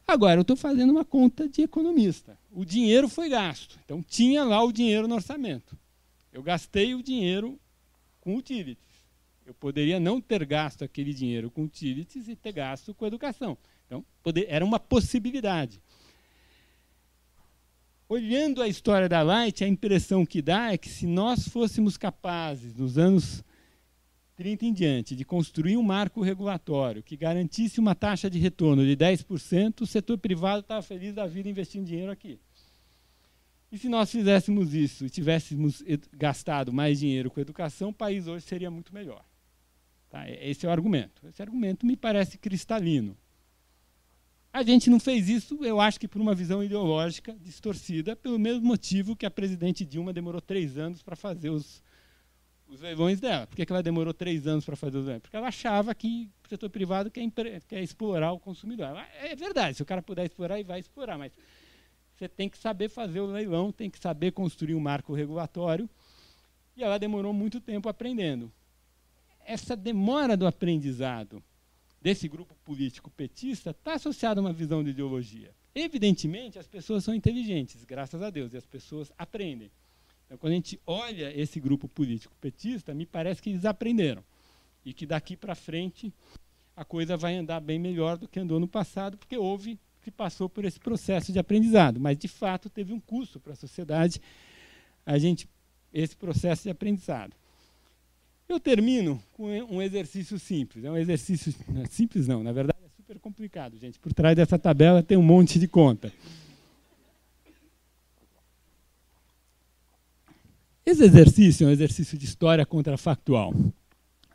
Agora, eu estou fazendo uma conta de economista. O dinheiro foi gasto, então tinha lá o dinheiro no orçamento. Eu gastei o dinheiro com utilities. Eu poderia não ter gasto aquele dinheiro com utilities e ter gasto com educação. Então, era uma possibilidade. Olhando a história da Light, a impressão que dá é que se nós fôssemos capazes, nos anos 30 em diante, de construir um marco regulatório que garantisse uma taxa de retorno de 10%, o setor privado estava feliz da vida investindo dinheiro aqui. E se nós fizéssemos isso e tivéssemos gastado mais dinheiro com educação, o país hoje seria muito melhor. Tá? Esse é o argumento. Esse argumento me parece cristalino. A gente não fez isso, eu acho que por uma visão ideológica distorcida, pelo mesmo motivo que a presidente Dilma demorou 3 anos para fazer os leilões dela. Por que ela demorou 3 anos para fazer os leilões? Porque ela achava que o setor privado quer explorar o consumidor. É verdade, se o cara puder explorar, ele vai explorar, mas você tem que saber fazer o leilão, tem que saber construir um marco regulatório, e ela demorou muito tempo aprendendo. Essa demora do aprendizado desse grupo político petista está associado a uma visão de ideologia. Evidentemente, as pessoas são inteligentes, graças a Deus, e as pessoas aprendem. Então, quando a gente olha esse grupo político petista, me parece que eles aprenderam. E que daqui para frente a coisa vai andar bem melhor do que andou no passado, porque se passou por esse processo de aprendizado. Mas, de fato, teve um custo para a sociedade esse processo de aprendizado. Eu termino com um exercício simples. É um exercício simples não, na verdade é super complicado, gente. Por trás dessa tabela tem um monte de conta. Esse exercício é um exercício de história contrafactual.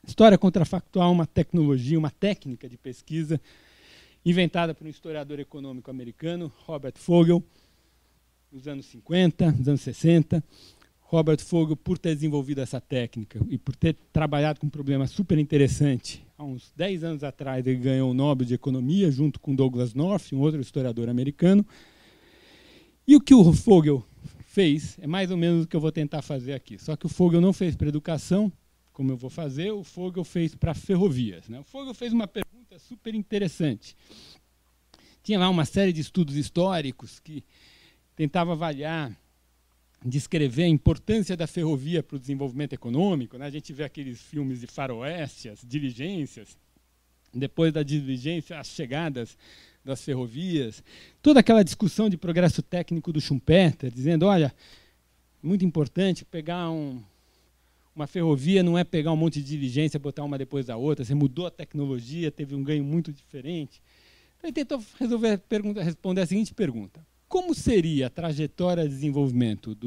História contrafactual é uma tecnologia, uma técnica de pesquisa inventada por um historiador econômico americano, Robert Fogel, nos anos 50, nos anos 60. Robert Fogel, por ter desenvolvido essa técnica e por ter trabalhado com um problema super interessante, há uns 10 anos atrás ele ganhou o Nobel de Economia, junto com Douglas North, um outro historiador americano. E o que o Fogel fez é mais ou menos o que eu vou tentar fazer aqui. Só que o Fogel não fez para educação, como eu vou fazer, o Fogel fez para ferrovias. Né? O Fogel fez uma pergunta super interessante. Tinha lá uma série de estudos históricos que tentava avaliar, descrever a importância da ferrovia para o desenvolvimento econômico. Né? A gente vê aqueles filmes de faroeste, as diligências, depois da diligência, as chegadas das ferrovias, toda aquela discussão de progresso técnico do Schumpeter, dizendo, olha, muito importante pegar uma ferrovia, não é pegar um monte de diligência, botar uma depois da outra, você mudou a tecnologia, teve um ganho muito diferente. Então, ele tentou responder a seguinte pergunta: como seria a trajetória de desenvolvimento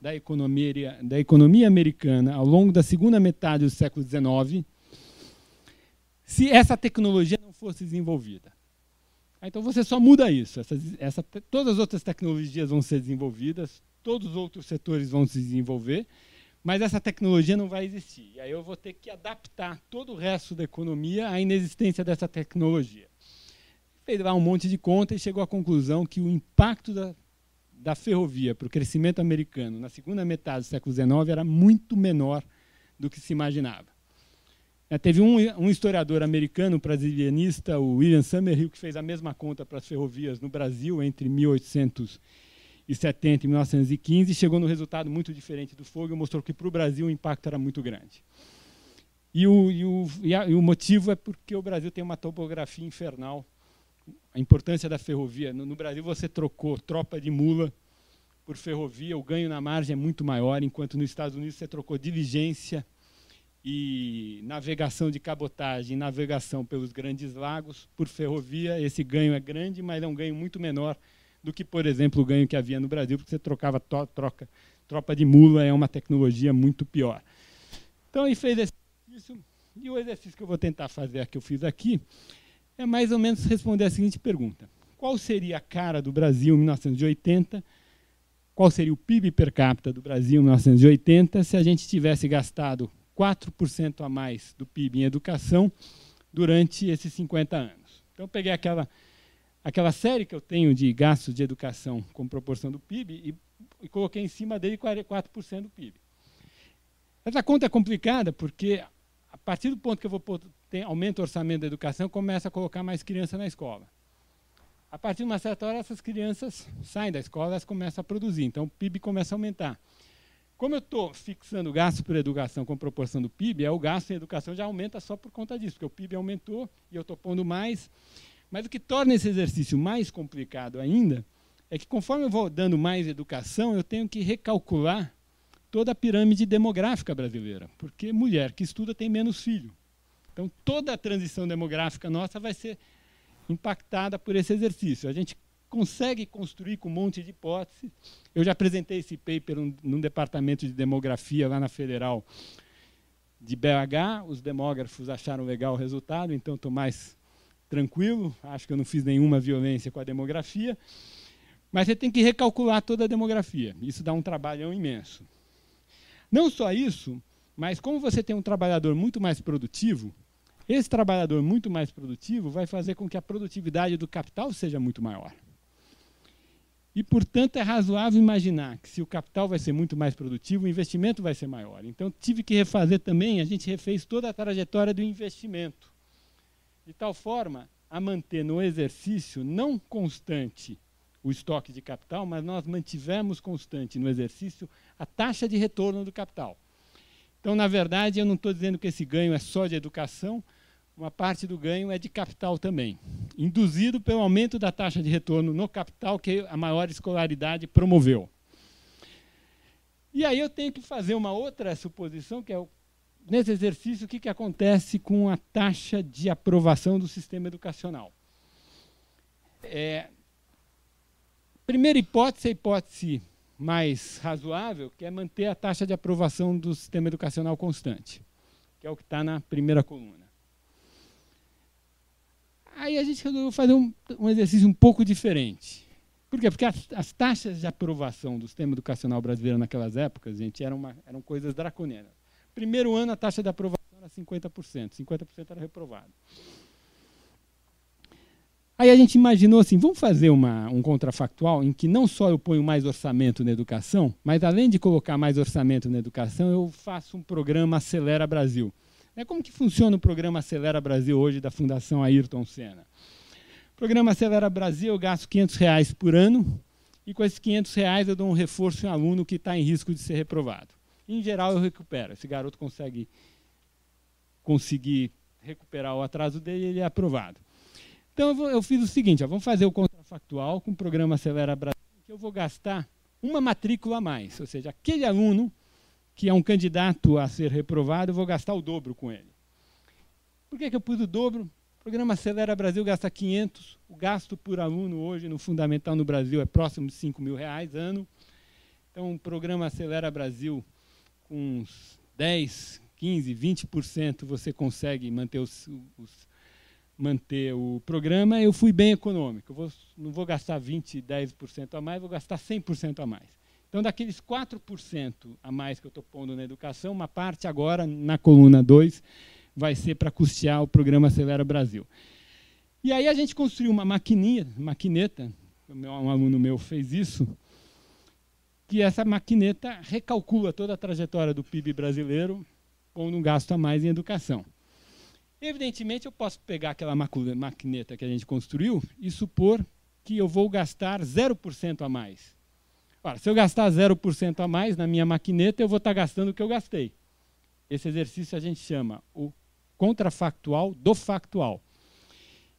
da economia americana ao longo da segunda metade do século XIX se essa tecnologia não fosse desenvolvida? Então você só muda isso. Todas as outras tecnologias vão ser desenvolvidas, todos os outros setores vão se desenvolver, mas essa tecnologia não vai existir. E aí eu vou ter que adaptar todo o resto da economia à inexistência dessa tecnologia. Fez lá um monte de conta e chegou à conclusão que o impacto da ferrovia para o crescimento americano na segunda metade do século XIX era muito menor do que se imaginava. Teve um historiador americano, brasilianista, o William Summerhill, que fez a mesma conta para as ferrovias no Brasil entre 1870 e 1915 e chegou no resultado muito diferente do Fogel, mostrou que para o Brasil o impacto era muito grande. E o motivo é porque o Brasil tem uma topografia infernal. A importância da ferrovia. No Brasil você trocou tropa de mula por ferrovia, o ganho na margem é muito maior, enquanto nos Estados Unidos você trocou diligência e navegação de cabotagem, navegação pelos grandes lagos por ferrovia. Esse ganho é grande, mas é um ganho muito menor do que, por exemplo, o ganho que havia no Brasil, porque você trocava tropa de mula, é uma tecnologia muito pior. Então, ele fez esse exercício, e o exercício que eu vou tentar fazer, que eu fiz aqui, é mais ou menos responder a seguinte pergunta: qual seria a cara do Brasil em 1980, qual seria o PIB per capita do Brasil em 1980 se a gente tivesse gastado 4% a mais do PIB em educação durante esses 50 anos? Então, eu peguei aquela série que eu tenho de gastos de educação com proporção do PIB e coloquei em cima dele 44% do PIB. Essa conta é complicada porque, a partir do ponto que eu vou aumento o orçamento da educação, começa a colocar mais criança na escola. A partir de uma certa hora, essas crianças saem da escola, elas começam a produzir, então o PIB começa a aumentar. Como eu estou fixando o gasto por educação com proporção do PIB, o gasto em educação já aumenta só por conta disso, porque o PIB aumentou e eu estou pondo mais. Mas o que torna esse exercício mais complicado ainda é que, conforme eu vou dando mais educação, eu tenho que recalcular toda a pirâmide demográfica brasileira, porque mulher que estuda tem menos filho. Então, toda a transição demográfica nossa vai ser impactada por esse exercício. A gente consegue construir com um monte de hipóteses. Eu já apresentei esse paper num departamento de demografia lá na Federal de BH. Os demógrafos acharam legal o resultado, então estou mais tranquilo. Acho que eu não fiz nenhuma violência com a demografia. Mas você tem que recalcular toda a demografia. Isso dá um trabalhão imenso. Não só isso, mas como você tem um trabalhador muito mais produtivo, esse trabalhador muito mais produtivo vai fazer com que a produtividade do capital seja muito maior. E, portanto, é razoável imaginar que, se o capital vai ser muito mais produtivo, o investimento vai ser maior. Então, tive que refazer também, a gente refez toda a trajetória do investimento, de tal forma a manter no exercício não constante o estoque de capital, mas nós mantivemos constante no exercício a taxa de retorno do capital. Então, na verdade, eu não estou dizendo que esse ganho é só de educação, uma parte do ganho é de capital também, induzido pelo aumento da taxa de retorno no capital que a maior escolaridade promoveu. E aí eu tenho que fazer uma outra suposição, que é, nesse exercício, o que acontece com a taxa de aprovação do sistema educacional. Primeira hipótese, a hipótese mais razoável, que é manter a taxa de aprovação do sistema educacional constante, que é o que está na primeira coluna. Aí a gente resolveu fazer um exercício um pouco diferente. Por quê? Porque as taxas de aprovação do sistema educacional brasileiro naquelas épocas, gente, eram coisas draconianas. Primeiro ano, a taxa de aprovação era 50%. 50% era reprovado. Aí a gente imaginou assim, vamos fazer um contrafactual em que não só eu ponho mais orçamento na educação, mas, além de colocar mais orçamento na educação, eu faço um programa Acelera Brasil. Como que funciona o programa Acelera Brasil hoje da Fundação Ayrton Senna? O programa Acelera Brasil, eu gasto R$500 por ano e, com esses R$500, eu dou um reforço em aluno que está em risco de ser reprovado. Em geral, eu recupero. Esse garoto conseguir recuperar o atraso dele, ele é aprovado. Então, eu fiz o seguinte, vamos fazer o contrafactual com o programa Acelera Brasil, que eu vou gastar uma matrícula a mais, ou seja, aquele aluno que é um candidato a ser reprovado, eu vou gastar o dobro com ele. Por que eu pus o dobro? O programa Acelera Brasil gasta 500, o gasto por aluno hoje no Fundamental no Brasil é próximo de R$5.000 ano. Então, o programa Acelera Brasil, com uns 10, 15, 20% você consegue manter o programa. Eu fui bem econômico, não vou gastar 20, 10% a mais, vou gastar 100% a mais. Então, daqueles 4% a mais que eu estou pondo na educação, uma parte agora, na coluna 2, vai ser para custear o programa Acelera Brasil. E aí a gente construiu uma maquineta, um aluno meu fez isso, que essa maquineta recalcula toda a trajetória do PIB brasileiro, pondo um gasto a mais em educação. Evidentemente, eu posso pegar aquela maquineta que a gente construiu e supor que eu vou gastar 0% a mais. Ora, se eu gastar 0% a mais na minha maquineta, eu vou estar gastando o que eu gastei. Esse exercício a gente chama o contrafactual do factual.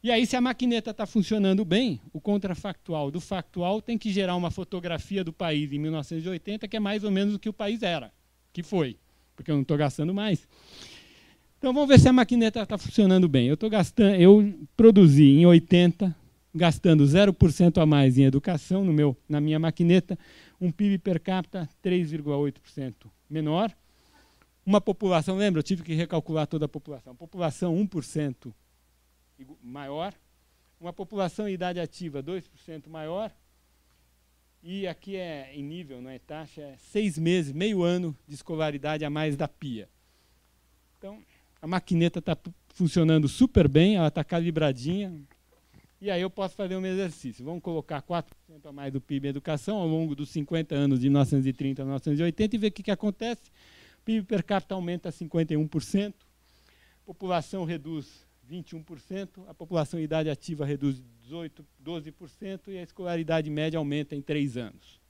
E aí, se a maquineta está funcionando bem, o contrafactual do factual tem que gerar uma fotografia do país em 1980, que é mais ou menos o que o país era, que foi, porque eu não estou gastando mais. Então, vamos ver se a maquineta está funcionando bem. Eu produzi em 80, gastando 0% a mais em educação na minha maquineta, um PIB per capita 3,8% menor. Uma população, lembra, eu tive que recalcular toda a população. População 1% maior, uma população em idade ativa 2% maior, e aqui é em nível, não é taxa, é 6 meses, meio ano de escolaridade a mais da PIA. Então, a maquineta está funcionando super bem, ela está calibradinha. E aí eu posso fazer um exercício. Vamos colocar 4% a mais do PIB em educação ao longo dos 50 anos de 1930 a 1980 e ver o que12%. O PIB per capita aumenta 51%, a população reduz 21%, a população em idade ativa reduz 12% e a escolaridade média aumenta em 3 anos.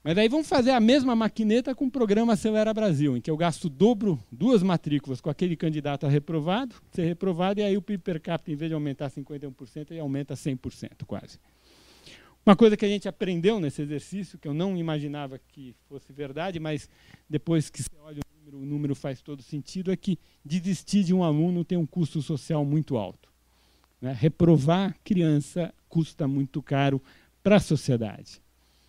Mas aí vamos fazer a mesma maquineta com o programa Acelera Brasil, em que eu gasto o dobro, 2 matrículas com aquele candidato a ser reprovado, e aí o PIB per capita, em vez de aumentar 51%, ele aumenta 100% quase. Uma coisa que a gente aprendeu nesse exercício, que eu não imaginava que fosse verdade, mas depois que você olha o número faz todo sentido, é que desistir de um aluno tem um custo social muito alto. Né? Reprovar criança custa muito caro para a sociedade.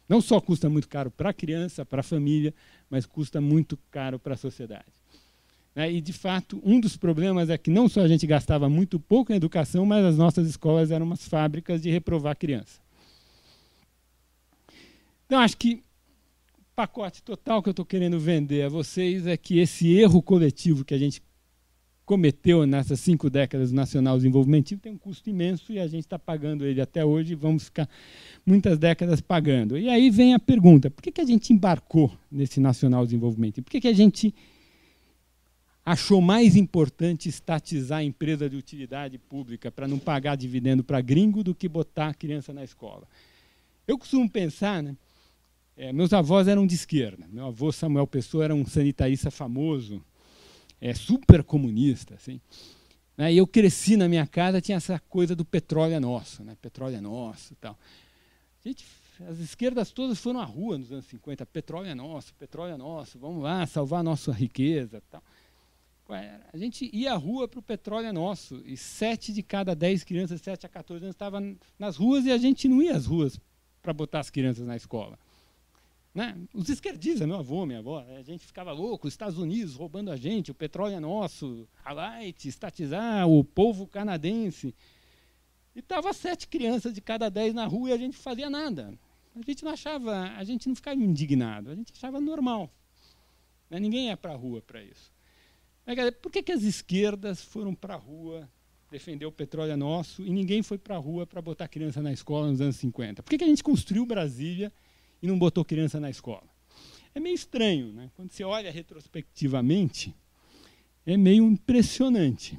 Não só custa muito caro para a criança, para a família, mas custa muito caro para a sociedade. E, de fato, um dos problemas é que não só a gente gastava muito pouco em educação, mas as nossas escolas eram umas fábricas de reprovar criança. Então, acho que o pacote total que eu estou querendo vender a vocês é que esse erro coletivo que a gente cometeu nessas 5 décadas do Nacional Desenvolvimento tem um custo imenso e a gente está pagando ele até hoje e vamos ficar muitas décadas pagando. E aí vem a pergunta, por que a gente embarcou nesse Nacional Desenvolvimento? Por que a gente achou mais importante estatizar a empresa de utilidade pública para não pagar dividendo para gringo do que botar a criança na escola? Eu costumo pensar, né, meus avós eram de esquerda. Meu avô Samuel Pessoa era um sanitarista famoso, super comunista, assim. E eu cresci na minha casa, tinha essa coisa do petróleo é nosso, né? Petróleo é nosso, tal. As esquerdas todas foram à rua nos anos 50, petróleo é nosso, vamos lá salvar a nossa riqueza, tal. A gente ia à rua para o petróleo é nosso, e 7 de cada 10 crianças, 7 a 14 anos, estavam nas ruas e a gente não ia às ruas para botar as crianças na escola. Né? Os esquerdistas, meu avô, minha avó, a gente ficava louco, os Estados Unidos roubando a gente, o petróleo é nosso, a Light, estatizar, o povo canadense. E estava 7 crianças de cada 10 na rua e a gente não fazia nada. A gente não ficava indignado, a gente achava normal. Né? Ninguém ia para a rua para isso. Mas, por que as esquerdas foram para a rua defender o petróleo é nosso e ninguém foi para a rua para botar criança na escola nos anos 50? Por que a gente construiu Brasília e não botou criança na escola? É meio estranho, né? Quando você olha retrospectivamente, é meio impressionante.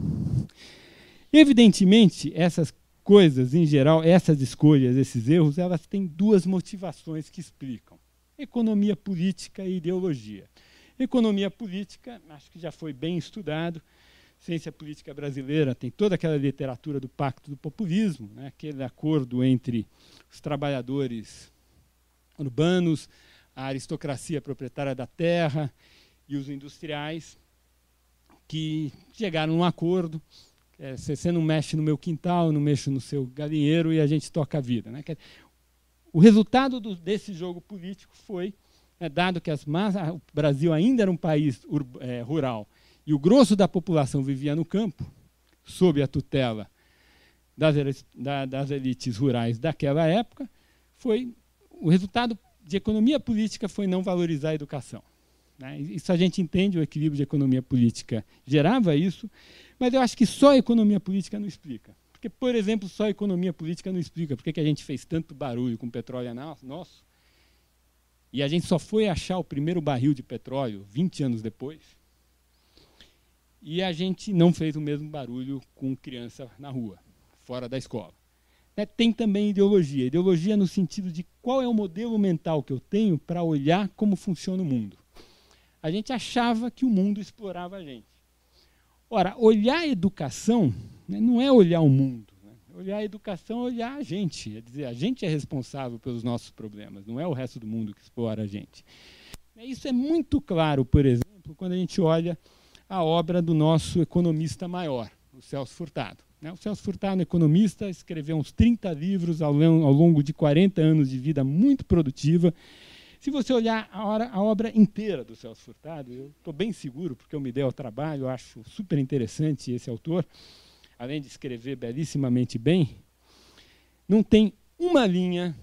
Evidentemente, essas coisas, em geral, essas escolhas, esses erros, elas têm 2 motivações que explicam: economia política e ideologia. Economia política, acho que já foi bem estudado. Ciência política brasileira tem toda aquela literatura do Pacto do Populismo, né? Aquele acordo entre os trabalhadores urbanos, a aristocracia proprietária da terra e os industriais, que chegaram num acordo. Você não mexe no meu quintal, eu não mexo no seu galinheiro e a gente toca a vida. Né? O resultado desse jogo político foi, dado que o Brasil ainda era um país rural e o grosso da população vivia no campo, sob a tutela das elites rurais daquela época, o resultado de economia política foi não valorizar a educação. Né? Isso a gente entende, o equilíbrio de economia política gerava isso, mas eu acho que só a economia política não explica. Porque, por exemplo, só a economia política não explica por que a gente fez tanto barulho com o petróleo nosso e a gente só foi achar o primeiro barril de petróleo 20 anos depois e a gente não fez o mesmo barulho com criança na rua, fora da escola. Tem também ideologia. Ideologia no sentido de qual é o modelo mental que eu tenho para olhar como funciona o mundo. A gente achava que o mundo explorava a gente. Ora, olhar a educação, né, não é olhar o mundo. Né? Olhar a educação é olhar a gente. É dizer, a gente é responsável pelos nossos problemas, não é o resto do mundo que explora a gente. Isso é muito claro, por exemplo, quando a gente olha a obra do nosso economista maior, o Celso Furtado. O Celso Furtado, economista, escreveu uns 30 livros ao longo de 40 anos de vida muito produtiva. Se você olhar a obra inteira do Celso Furtado, eu estou bem seguro, porque eu me dei ao trabalho, eu acho super interessante esse autor, além de escrever belíssimamente bem, não tem uma linha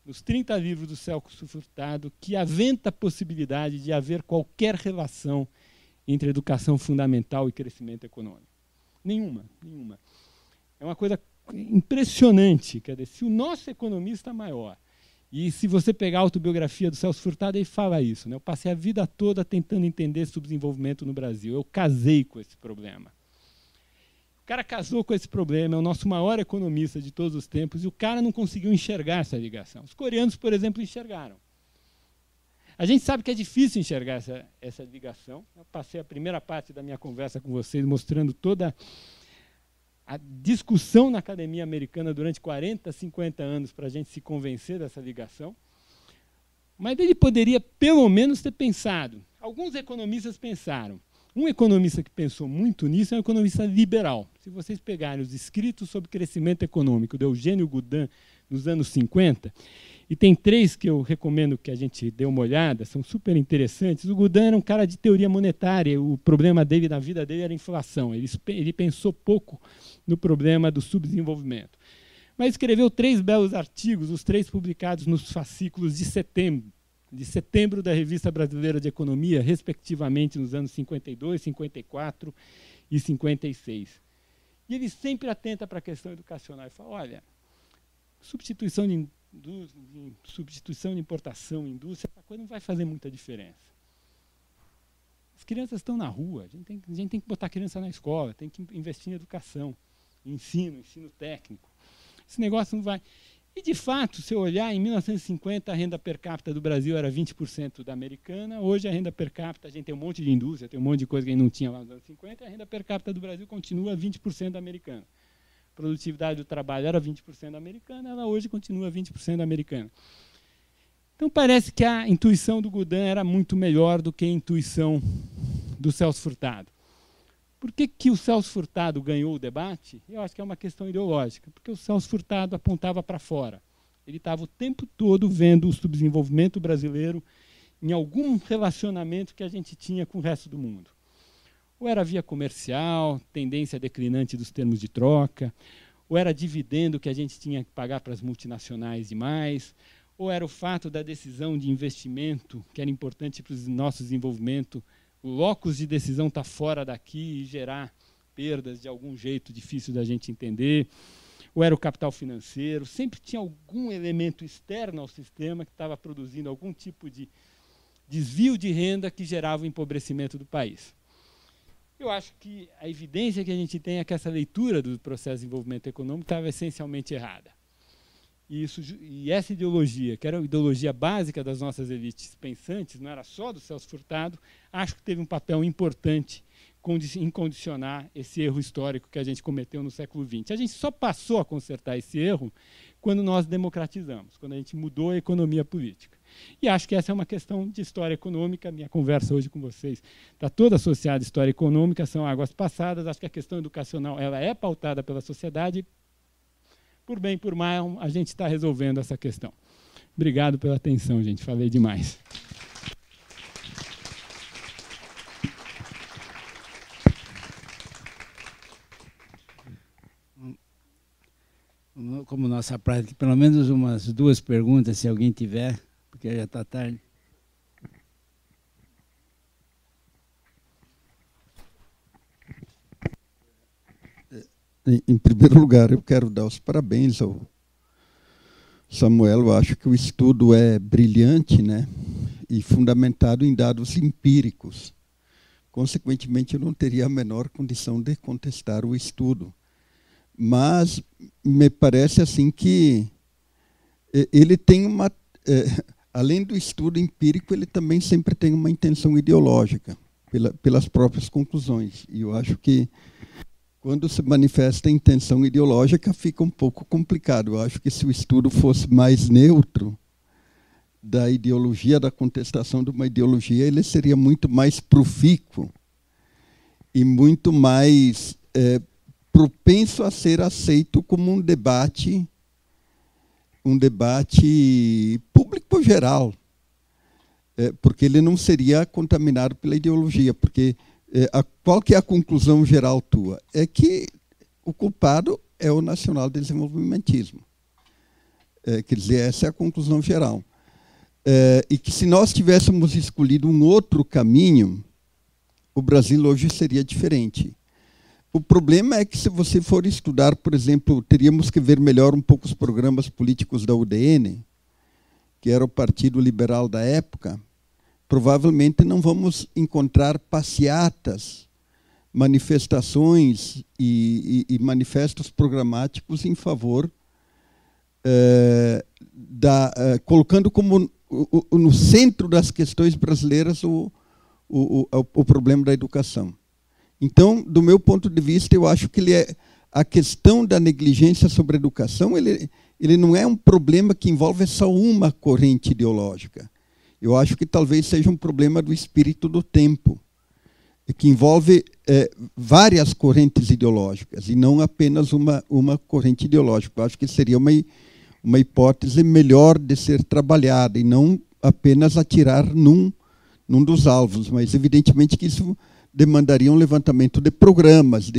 nos 30 livros do Celso Furtado que aventa a possibilidade de haver qualquer relação entre educação fundamental e crescimento econômico. Nenhuma. É uma coisa impressionante. Quer dizer, se o nosso economista maior, e se você pegar a autobiografia do Celso Furtado, ele fala isso, né? Eu passei a vida toda tentando entender subdesenvolvimento no Brasil. Eu casei com esse problema. O cara casou com esse problema, é o nosso maior economista de todos os tempos, e o cara não conseguiu enxergar essa ligação. Os coreanos, por exemplo, enxergaram. A gente sabe que é difícil enxergar essa ligação. Eu passei a primeira parte da minha conversa com vocês mostrando toda a discussão na academia americana durante 40, 50 anos para a gente se convencer dessa ligação. Mas ele poderia, pelo menos, ter pensado. Alguns economistas pensaram. Um economista que pensou muito nisso é um economista liberal. Se vocês pegarem os escritos sobre crescimento econômico de Eugênio Goudin nos anos 50, e tem 3 que eu recomendo que a gente dê uma olhada, são super interessantes. O Goudin era um cara de teoria monetária, o problema dele na vida dele era a inflação. Ele pensou pouco no problema do subdesenvolvimento. Mas escreveu 3 belos artigos, os 3 publicados nos fascículos de setembro da Revista Brasileira de Economia, respectivamente nos anos 52, 54 e 56. E ele sempre atenta para a questão educacional e fala, olha, substituição de importação, indústria, essa coisa não vai fazer muita diferença. As crianças estão na rua, a gente tem que botar a criança na escola, tem que investir em educação, em ensino técnico. Esse negócio não vai... E, de fato, se eu olhar, em 1950 a renda per capita do Brasil era 20% da americana, hoje a renda per capita, a gente tem um monte de indústria, tem um monte de coisa que a gente não tinha lá nos anos 50, e a renda per capita do Brasil continua 20% da americana. A produtividade do trabalho era 20% da americana, ela hoje continua 20% da americana. Então parece que a intuição do Goudin era muito melhor do que a intuição do Celso Furtado. Por que o Celso Furtado ganhou o debate? Eu acho que é uma questão ideológica, porque o Celso Furtado apontava para fora. Ele estava o tempo todo vendo o subdesenvolvimento brasileiro em algum relacionamento que a gente tinha com o resto do mundo. Ou era via comercial, tendência declinante dos termos de troca, ou era dividendo que a gente tinha que pagar para as multinacionais demais, ou era o fato da decisão de investimento, que era importante para o nosso desenvolvimento, o locus de decisão está fora daqui e gerar perdas de algum jeito difícil da gente entender, ou era o capital financeiro, sempre tinha algum elemento externo ao sistema que estava produzindo algum tipo de desvio de renda que gerava o empobrecimento do país. Eu acho que a evidência que a gente tem é que essa leitura do processo de desenvolvimento econômico estava essencialmente errada. E essa ideologia, que era a ideologia básica das nossas elites pensantes, não era só do Celso Furtado, acho que teve um papel importante em condicionar esse erro histórico que a gente cometeu no século XX. A gente só passou a consertar esse erro quando nós democratizamos, quando a gente mudou a economia política. E acho que essa é uma questão de história econômica. Minha conversa hoje com vocês está toda associada à história econômica, são águas passadas. Acho que a questão educacional ela é pautada pela sociedade. Por bem, por mal, a gente está resolvendo essa questão. Obrigado pela atenção, gente. Falei demais. Como nossa prática, pelo menos umas 2 perguntas, se alguém tiver, porque já está tarde. Em primeiro lugar, eu quero dar os parabéns ao Samuel. Eu acho que o estudo é brilhante, né, e fundamentado em dados empíricos. Consequentemente, eu não teria a menor condição de contestar o estudo. Mas me parece assim que ele tem uma... além do estudo empírico, ele também sempre tem uma intenção ideológica, pelas próprias conclusões. E eu acho que quando se manifesta a intenção ideológica, fica um pouco complicado. Eu acho que se o estudo fosse mais neutro da ideologia, da contestação de uma ideologia, ele seria muito mais profícuo e muito mais propenso a ser aceito como um debate público geral, porque ele não seria contaminado pela ideologia, porque qual que é a conclusão geral tua? É que o culpado é o nacional-desenvolvimentismo. Quer dizer, essa é a conclusão geral. E que se nós tivéssemos escolhido um outro caminho, o Brasil hoje seria diferente. O problema é que, se você for estudar, por exemplo, teríamos que ver melhor um pouco os programas políticos da UDN, que era o Partido Liberal da época. Provavelmente não vamos encontrar passeatas, manifestações e manifestos programáticos em favor, colocando como no centro das questões brasileiras o problema da educação. Então, do meu ponto de vista, eu acho que a questão da negligência sobre a educação, ele não é um problema que envolve só uma corrente ideológica. Eu acho que talvez seja um problema do espírito do tempo, que envolve várias correntes ideológicas, e não apenas uma corrente ideológica. Eu acho que seria uma hipótese melhor de ser trabalhada, e não apenas atirar num dos alvos, mas evidentemente que isso demandaria um levantamento de programas,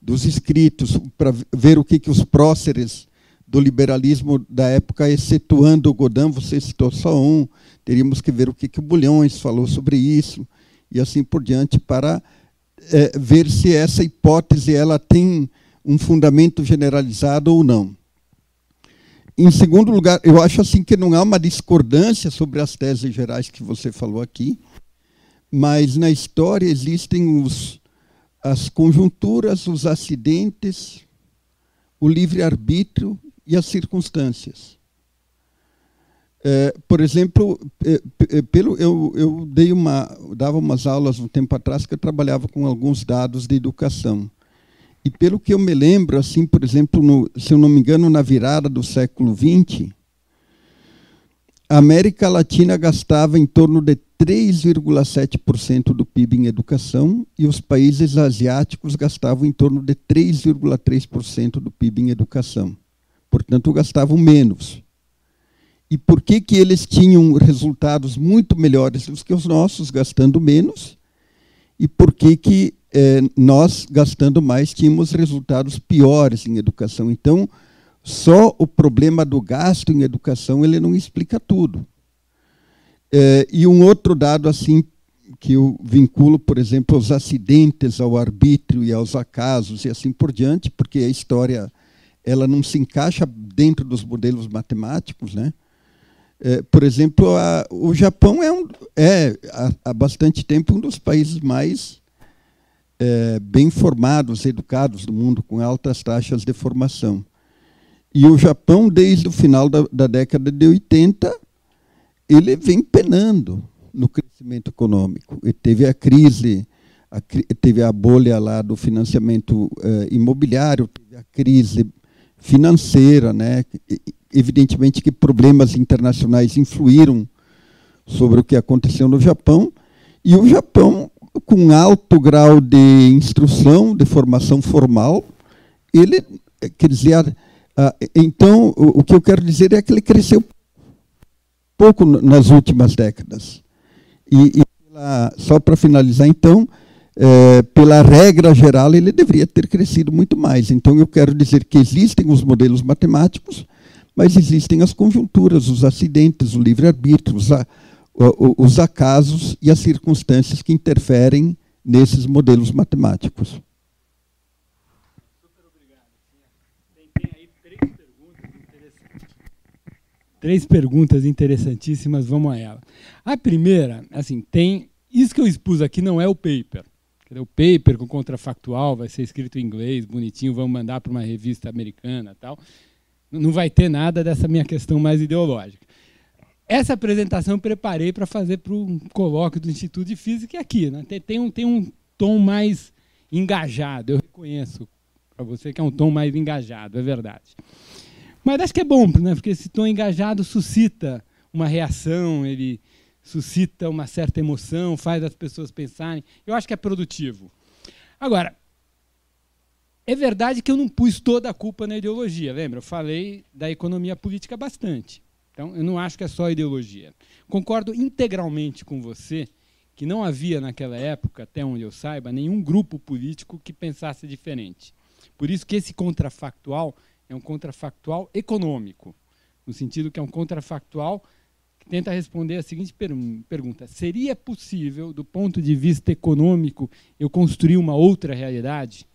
dos escritos, para ver o que os próceres do liberalismo da época, excetuando o Godin, você citou só um, teríamos que ver o que o Bulhões falou sobre isso, e assim por diante, para ver se essa hipótese ela tem um fundamento generalizado ou não. Em segundo lugar, eu acho assim que não há uma discordância sobre as teses gerais que você falou aqui, mas na história existem as conjunturas, os acidentes, o livre-arbítrio e as circunstâncias. Por exemplo, eu dava umas aulas um tempo atrás que eu trabalhava com alguns dados de educação. E pelo que eu me lembro, assim, por exemplo, se eu não me engano, na virada do século XX, a América Latina gastava em torno de 3,7% do PIB em educação, e os países asiáticos gastavam em torno de 3,3% do PIB em educação. Portanto, gastavam menos. E por que eles tinham resultados muito melhores do que os nossos, gastando menos? E por que nós, gastando mais, tínhamos resultados piores em educação? Então, só o problema do gasto em educação ele não explica tudo. E um outro dado assim que eu vinculo, por exemplo, aos acidentes, ao arbítrio e aos acasos e assim por diante, porque a história ela não se encaixa dentro dos modelos matemáticos, né? Por exemplo, o Japão há bastante tempo um dos países mais bem formados, educados do mundo, com altas taxas de formação. E o Japão, desde o final da década de 80, ele vem penando no crescimento econômico. E teve a crise, teve a bolha lá do financiamento imobiliário, teve a crise financeira, né? Evidentemente que problemas internacionais influíram sobre o que aconteceu no Japão, e o Japão, com alto grau de instrução, de formação formal, ele, quer dizer, então, o que eu quero dizer é que ele cresceu pouco nas últimas décadas. Só para finalizar, então, pela regra geral, ele deveria ter crescido muito mais. Então, eu quero dizer que existem os modelos matemáticos, mas existem as conjunturas, os acidentes, o livre-arbítrio, os acasos e as circunstâncias que interferem nesses modelos matemáticos. Super obrigado. Tem aí três perguntas interessantíssimas, vamos a ela. A primeira, assim, tem isso que eu expus aqui não é o paper. O paper com contrafactual vai ser escrito em inglês, bonitinho, vamos mandar para uma revista americana, tal. Não vai ter nada dessa minha questão mais ideológica. Essa apresentação eu preparei para fazer para um colóquio do Instituto de Física aqui, né? Tem um tom mais engajado, eu reconheço para você que é um tom mais engajado, é verdade. Mas acho que é bom, né? Porque esse tom engajado suscita uma reação, ele suscita uma certa emoção, faz as pessoas pensarem. Eu acho que é produtivo. Agora, é verdade que eu não pus toda a culpa na ideologia, lembra? Eu falei da economia política bastante. Então, eu não acho que é só ideologia. Concordo integralmente com você que não havia naquela época, até onde eu saiba, nenhum grupo político que pensasse diferente. Por isso que esse contrafactual é um contrafactual econômico, no sentido que é um contrafactual que tenta responder a seguinte pergunta: seria possível, do ponto de vista econômico, eu construir uma outra realidade?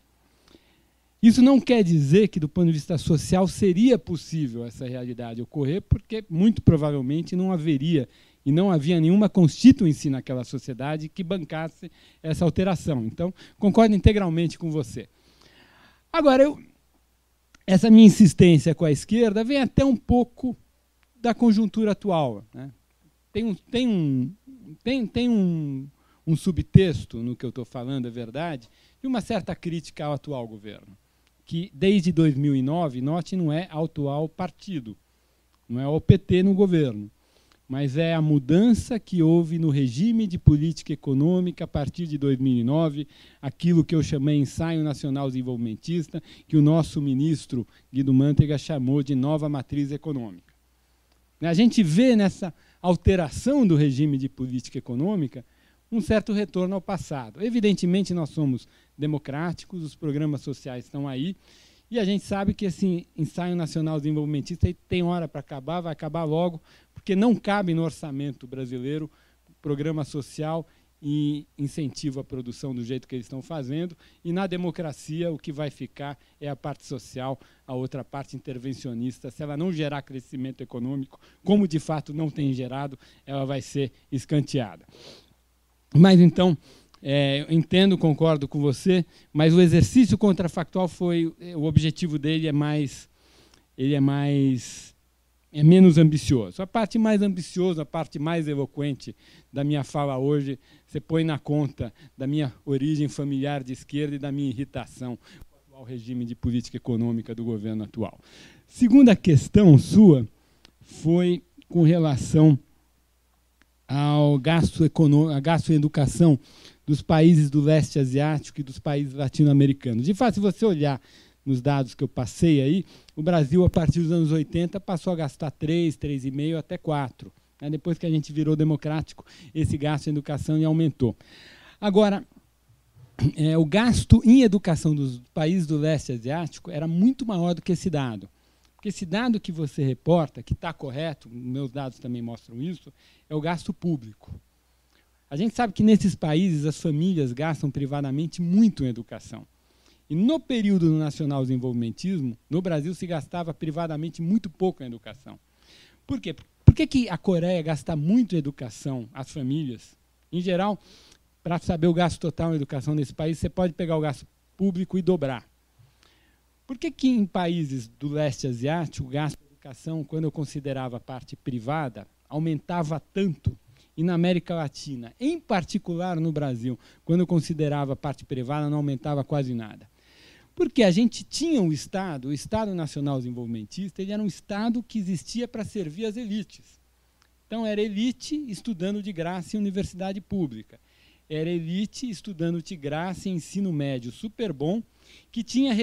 Isso não quer dizer que, do ponto de vista social, seria possível essa realidade ocorrer, porque, muito provavelmente, não haveria e não havia nenhuma constituinte naquela sociedade que bancasse essa alteração. Então, concordo integralmente com você. Agora, essa minha insistência com a esquerda vem até um pouco da conjuntura atual, né? Tem um subtexto no que eu estou falando, é verdade, de uma certa crítica ao atual governo, que desde 2009, note, não é ao atual partido, não é o PT no governo, mas é a mudança que houve no regime de política econômica a partir de 2009, aquilo que eu chamei ensaio nacional desenvolvimentista, que o nosso ministro Guido Mantega chamou de nova matriz econômica. A gente vê nessa alteração do regime de política econômica um certo retorno ao passado. Evidentemente, nós somos democráticos, os programas sociais estão aí, e a gente sabe que esse ensaio nacional desenvolvimentista tem hora para acabar, vai acabar logo, porque não cabe no orçamento brasileiro programa social e incentivo à produção do jeito que eles estão fazendo, e na democracia o que vai ficar é a parte social, a outra parte intervencionista. Se ela não gerar crescimento econômico, como de fato não tem gerado, ela vai ser escanteada. Mas então, eu entendo, concordo com você, mas o exercício contrafactual o objetivo dele é menos ambicioso. A parte mais ambiciosa, a parte mais eloquente da minha fala hoje, você põe na conta da minha origem familiar de esquerda e da minha irritação com o atual regime de política econômica do governo atual. Segunda questão sua foi com relação ao gasto em educação dos países do leste asiático e dos países latino-americanos. De fato, se você olhar nos dados que eu passei aí, o Brasil, a partir dos anos 80, passou a gastar 3, 3,5 até 4. Depois que a gente virou democrático, esse gasto em educação aumentou. Agora, o gasto em educação dos países do leste asiático era muito maior do que esse dado. Porque esse dado que você reporta, que está correto, meus dados também mostram isso, é o gasto público. A gente sabe que nesses países as famílias gastam privadamente muito em educação. E no período do nacional desenvolvimentismo, no Brasil se gastava privadamente muito pouco em educação. Por quê? Por que a Coreia gasta muito em educação, as famílias? Em geral, para saber o gasto total em educação nesse país, você pode pegar o gasto público e dobrar. Por que em países do leste asiático o gasto em educação, quando eu considerava a parte privada, aumentava tanto? E na América Latina, em particular no Brasil, quando eu considerava a parte privada, não aumentava quase nada. Porque a gente tinha o Estado Nacional Desenvolvimentista, ele era um Estado que existia para servir as elites. Então, era elite estudando de graça em universidade pública. Era elite estudando de graça em ensino médio super bom, que tinha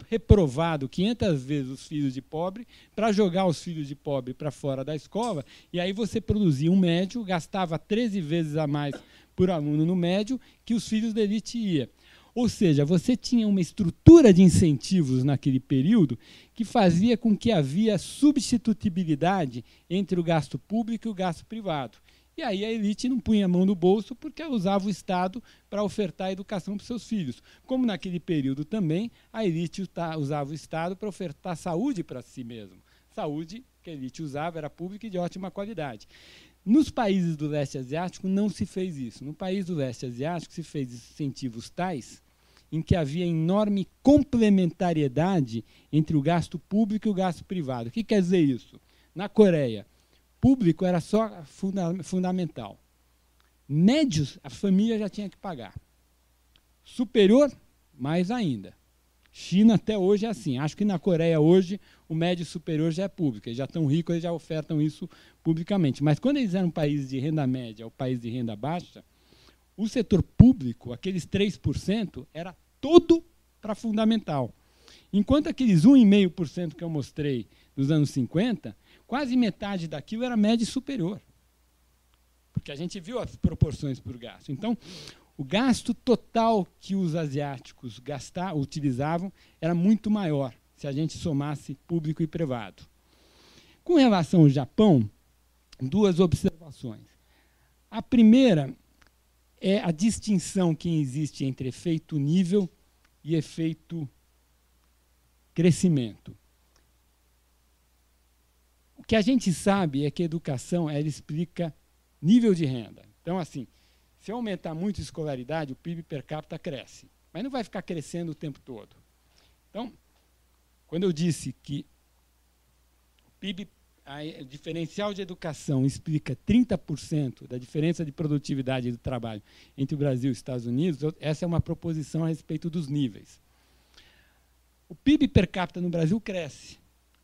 reprovado 500 vezes os filhos de pobre para jogar os filhos de pobre para fora da escola, e aí você produzia um médio, gastava 13 vezes a mais por aluno no médio que os filhos da elite iam. Ou seja, você tinha uma estrutura de incentivos naquele período que fazia com que havia substitutibilidade entre o gasto público e o gasto privado. E aí a elite não punha a mão no bolso porque ela usava o Estado para ofertar educação para seus filhos. Como naquele período também, a elite usava o Estado para ofertar saúde para si mesmo. Saúde que a elite usava era pública e de ótima qualidade. Nos países do leste asiático não se fez isso. No país do leste asiático se fez incentivos tais em que havia enorme complementariedade entre o gasto público e o gasto privado. O que quer dizer isso? Na Coreia, público era só fundamental. Médios, a família já tinha que pagar. Superior, mais ainda. China até hoje é assim. Acho que na Coreia hoje o médio superior já é público. Eles já estão ricos, eles já ofertam isso publicamente. Mas quando eles eram um país de renda média ou país de renda baixa, o setor público, aqueles 3%, era todo para fundamental. Enquanto aqueles 1,5% que eu mostrei dos anos 50, quase metade daquilo era médio e superior. Porque a gente viu as proporções por gasto. Então, o gasto total que os asiáticos utilizavam era muito maior, se a gente somasse público e privado. Com relação ao Japão, duas observações. A primeira é a distinção que existe entre efeito nível e efeito crescimento. O que a gente sabe é que a educação ela explica nível de renda. Então, assim, se aumentar muito a escolaridade, o PIB per capita cresce, mas não vai ficar crescendo o tempo todo. Então, quando eu disse que o PIB, o diferencial de educação explica 30% da diferença de produtividade do trabalho entre o Brasil e os Estados Unidos, essa é uma proposição a respeito dos níveis. O PIB per capita no Brasil cresce.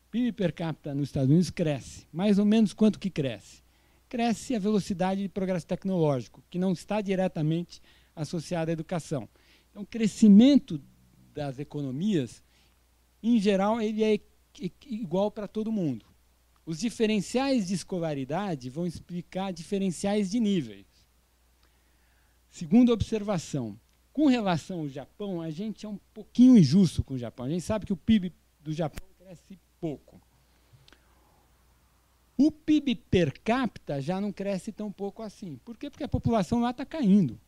O PIB per capita nos Estados Unidos cresce. Mais ou menos quanto que cresce? Cresce a velocidade de progresso tecnológico, que não está diretamente associada à educação. Então, o crescimento das economias, em geral, ele é igual para todo mundo. Os diferenciais de escolaridade vão explicar diferenciais de níveis. Segunda observação, com relação ao Japão, a gente é um pouquinho injusto com o Japão. A gente sabe que o PIB do Japão cresce pouco. O PIB per capita já não cresce tão pouco assim. Por quê? Porque a população lá está caindo.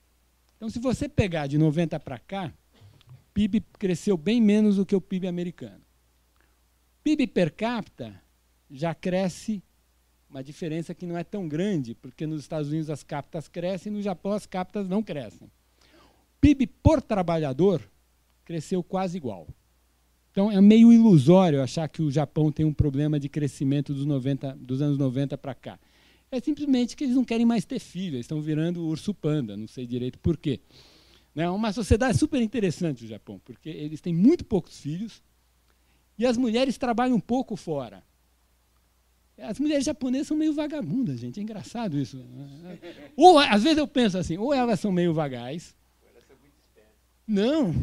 Então, se você pegar de 90 para cá, o PIB cresceu bem menos do que o PIB americano. O PIB per capita já cresce uma diferença que não é tão grande, porque nos Estados Unidos as capitas crescem e no Japão as capitas não crescem. O PIB por trabalhador cresceu quase igual. Então, é meio ilusório achar que o Japão tem um problema de crescimento dos anos 90 para cá. É simplesmente que eles não querem mais ter filhos, eles estão virando urso-panda, não sei direito por quê. É uma sociedade super interessante o Japão, porque eles têm muito poucos filhos e as mulheres trabalham um pouco fora. As mulheres japonesas são meio vagabundas, gente, é engraçado isso. Ou, às vezes eu penso assim, ou elas são meio vagais, não.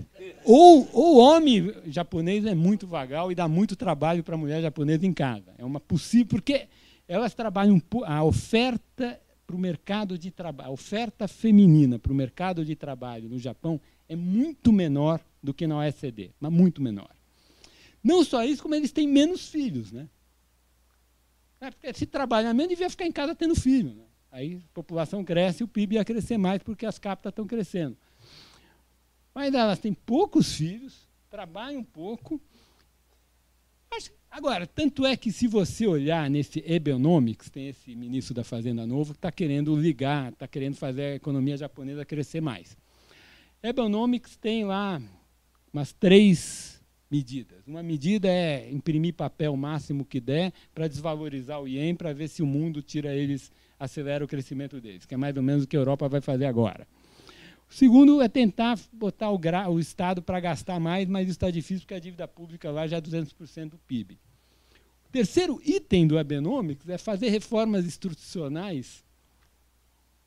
Ou o homem japonês é muito vagal e dá muito trabalho para a mulher japonesa em casa. É uma possível, porque elas trabalham a oferta para o mercado de trabalho, a oferta feminina para o mercado de trabalho no Japão é muito menor do que na OECD, mas muito menor. Não só isso, como eles têm menos filhos, né? Porque se trabalhar menos, devia ficar em casa tendo filho, né? Aí a população cresce e o PIB ia crescer mais porque as capitas estão crescendo. Mas elas têm poucos filhos, trabalham pouco. Agora, tanto é que se você olhar nesse Abenomics, tem esse ministro da Fazenda novo que está querendo ligar, está querendo fazer a economia japonesa crescer mais. Abenomics tem lá umas 3 medidas. Uma medida é imprimir papel o máximo que der para desvalorizar o ien, para ver se o mundo tira eles, acelera o crescimento deles, que é mais ou menos o que a Europa vai fazer agora. O segundo é tentar botar o Estado para gastar mais, mas isso está difícil porque a dívida pública lá já é 200% do PIB. O terceiro item do Abenomics é fazer reformas institucionais,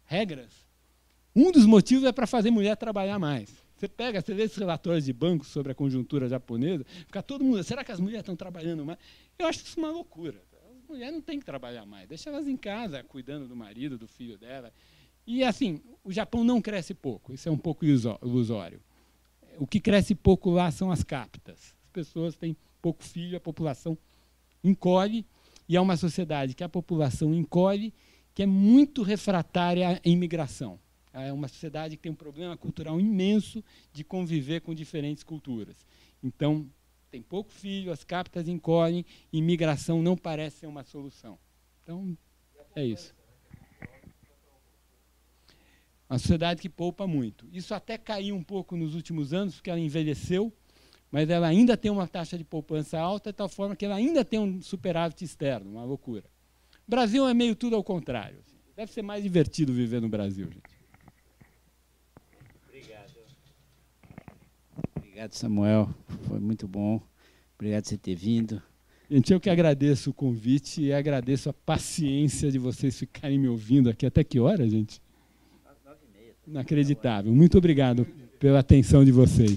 regras. Um dos motivos é para fazer mulher trabalhar mais. Você lê esses relatórios de bancos sobre a conjuntura japonesa, fica todo mundo, será que as mulheres estão trabalhando mais? Eu acho isso uma loucura. As mulheres não têm que trabalhar mais, deixa elas em casa, cuidando do marido, do filho dela. E, assim, o Japão não cresce pouco, isso é um pouco ilusório. O que cresce pouco lá são as capitas. As pessoas têm pouco filho, a população encolhe, e é uma sociedade que a população encolhe, que é muito refratária à imigração. É uma sociedade que tem um problema cultural imenso de conviver com diferentes culturas. Então, tem pouco filho, as capitas encolhem, e imigração não parece ser uma solução. Então, é isso. Uma sociedade que poupa muito. Isso até caiu um pouco nos últimos anos, porque ela envelheceu, mas ela ainda tem uma taxa de poupança alta, de tal forma que ela ainda tem um superávit externo, uma loucura. O Brasil é meio tudo ao contrário. Deve ser mais divertido viver no Brasil, gente. Obrigado. Obrigado, Samuel. Foi muito bom. Obrigado por você ter vindo. Gente, eu que agradeço o convite e agradeço a paciência de vocês ficarem me ouvindo aqui. Até que hora, gente? 9h30. Inacreditável. Muito obrigado pela atenção de vocês.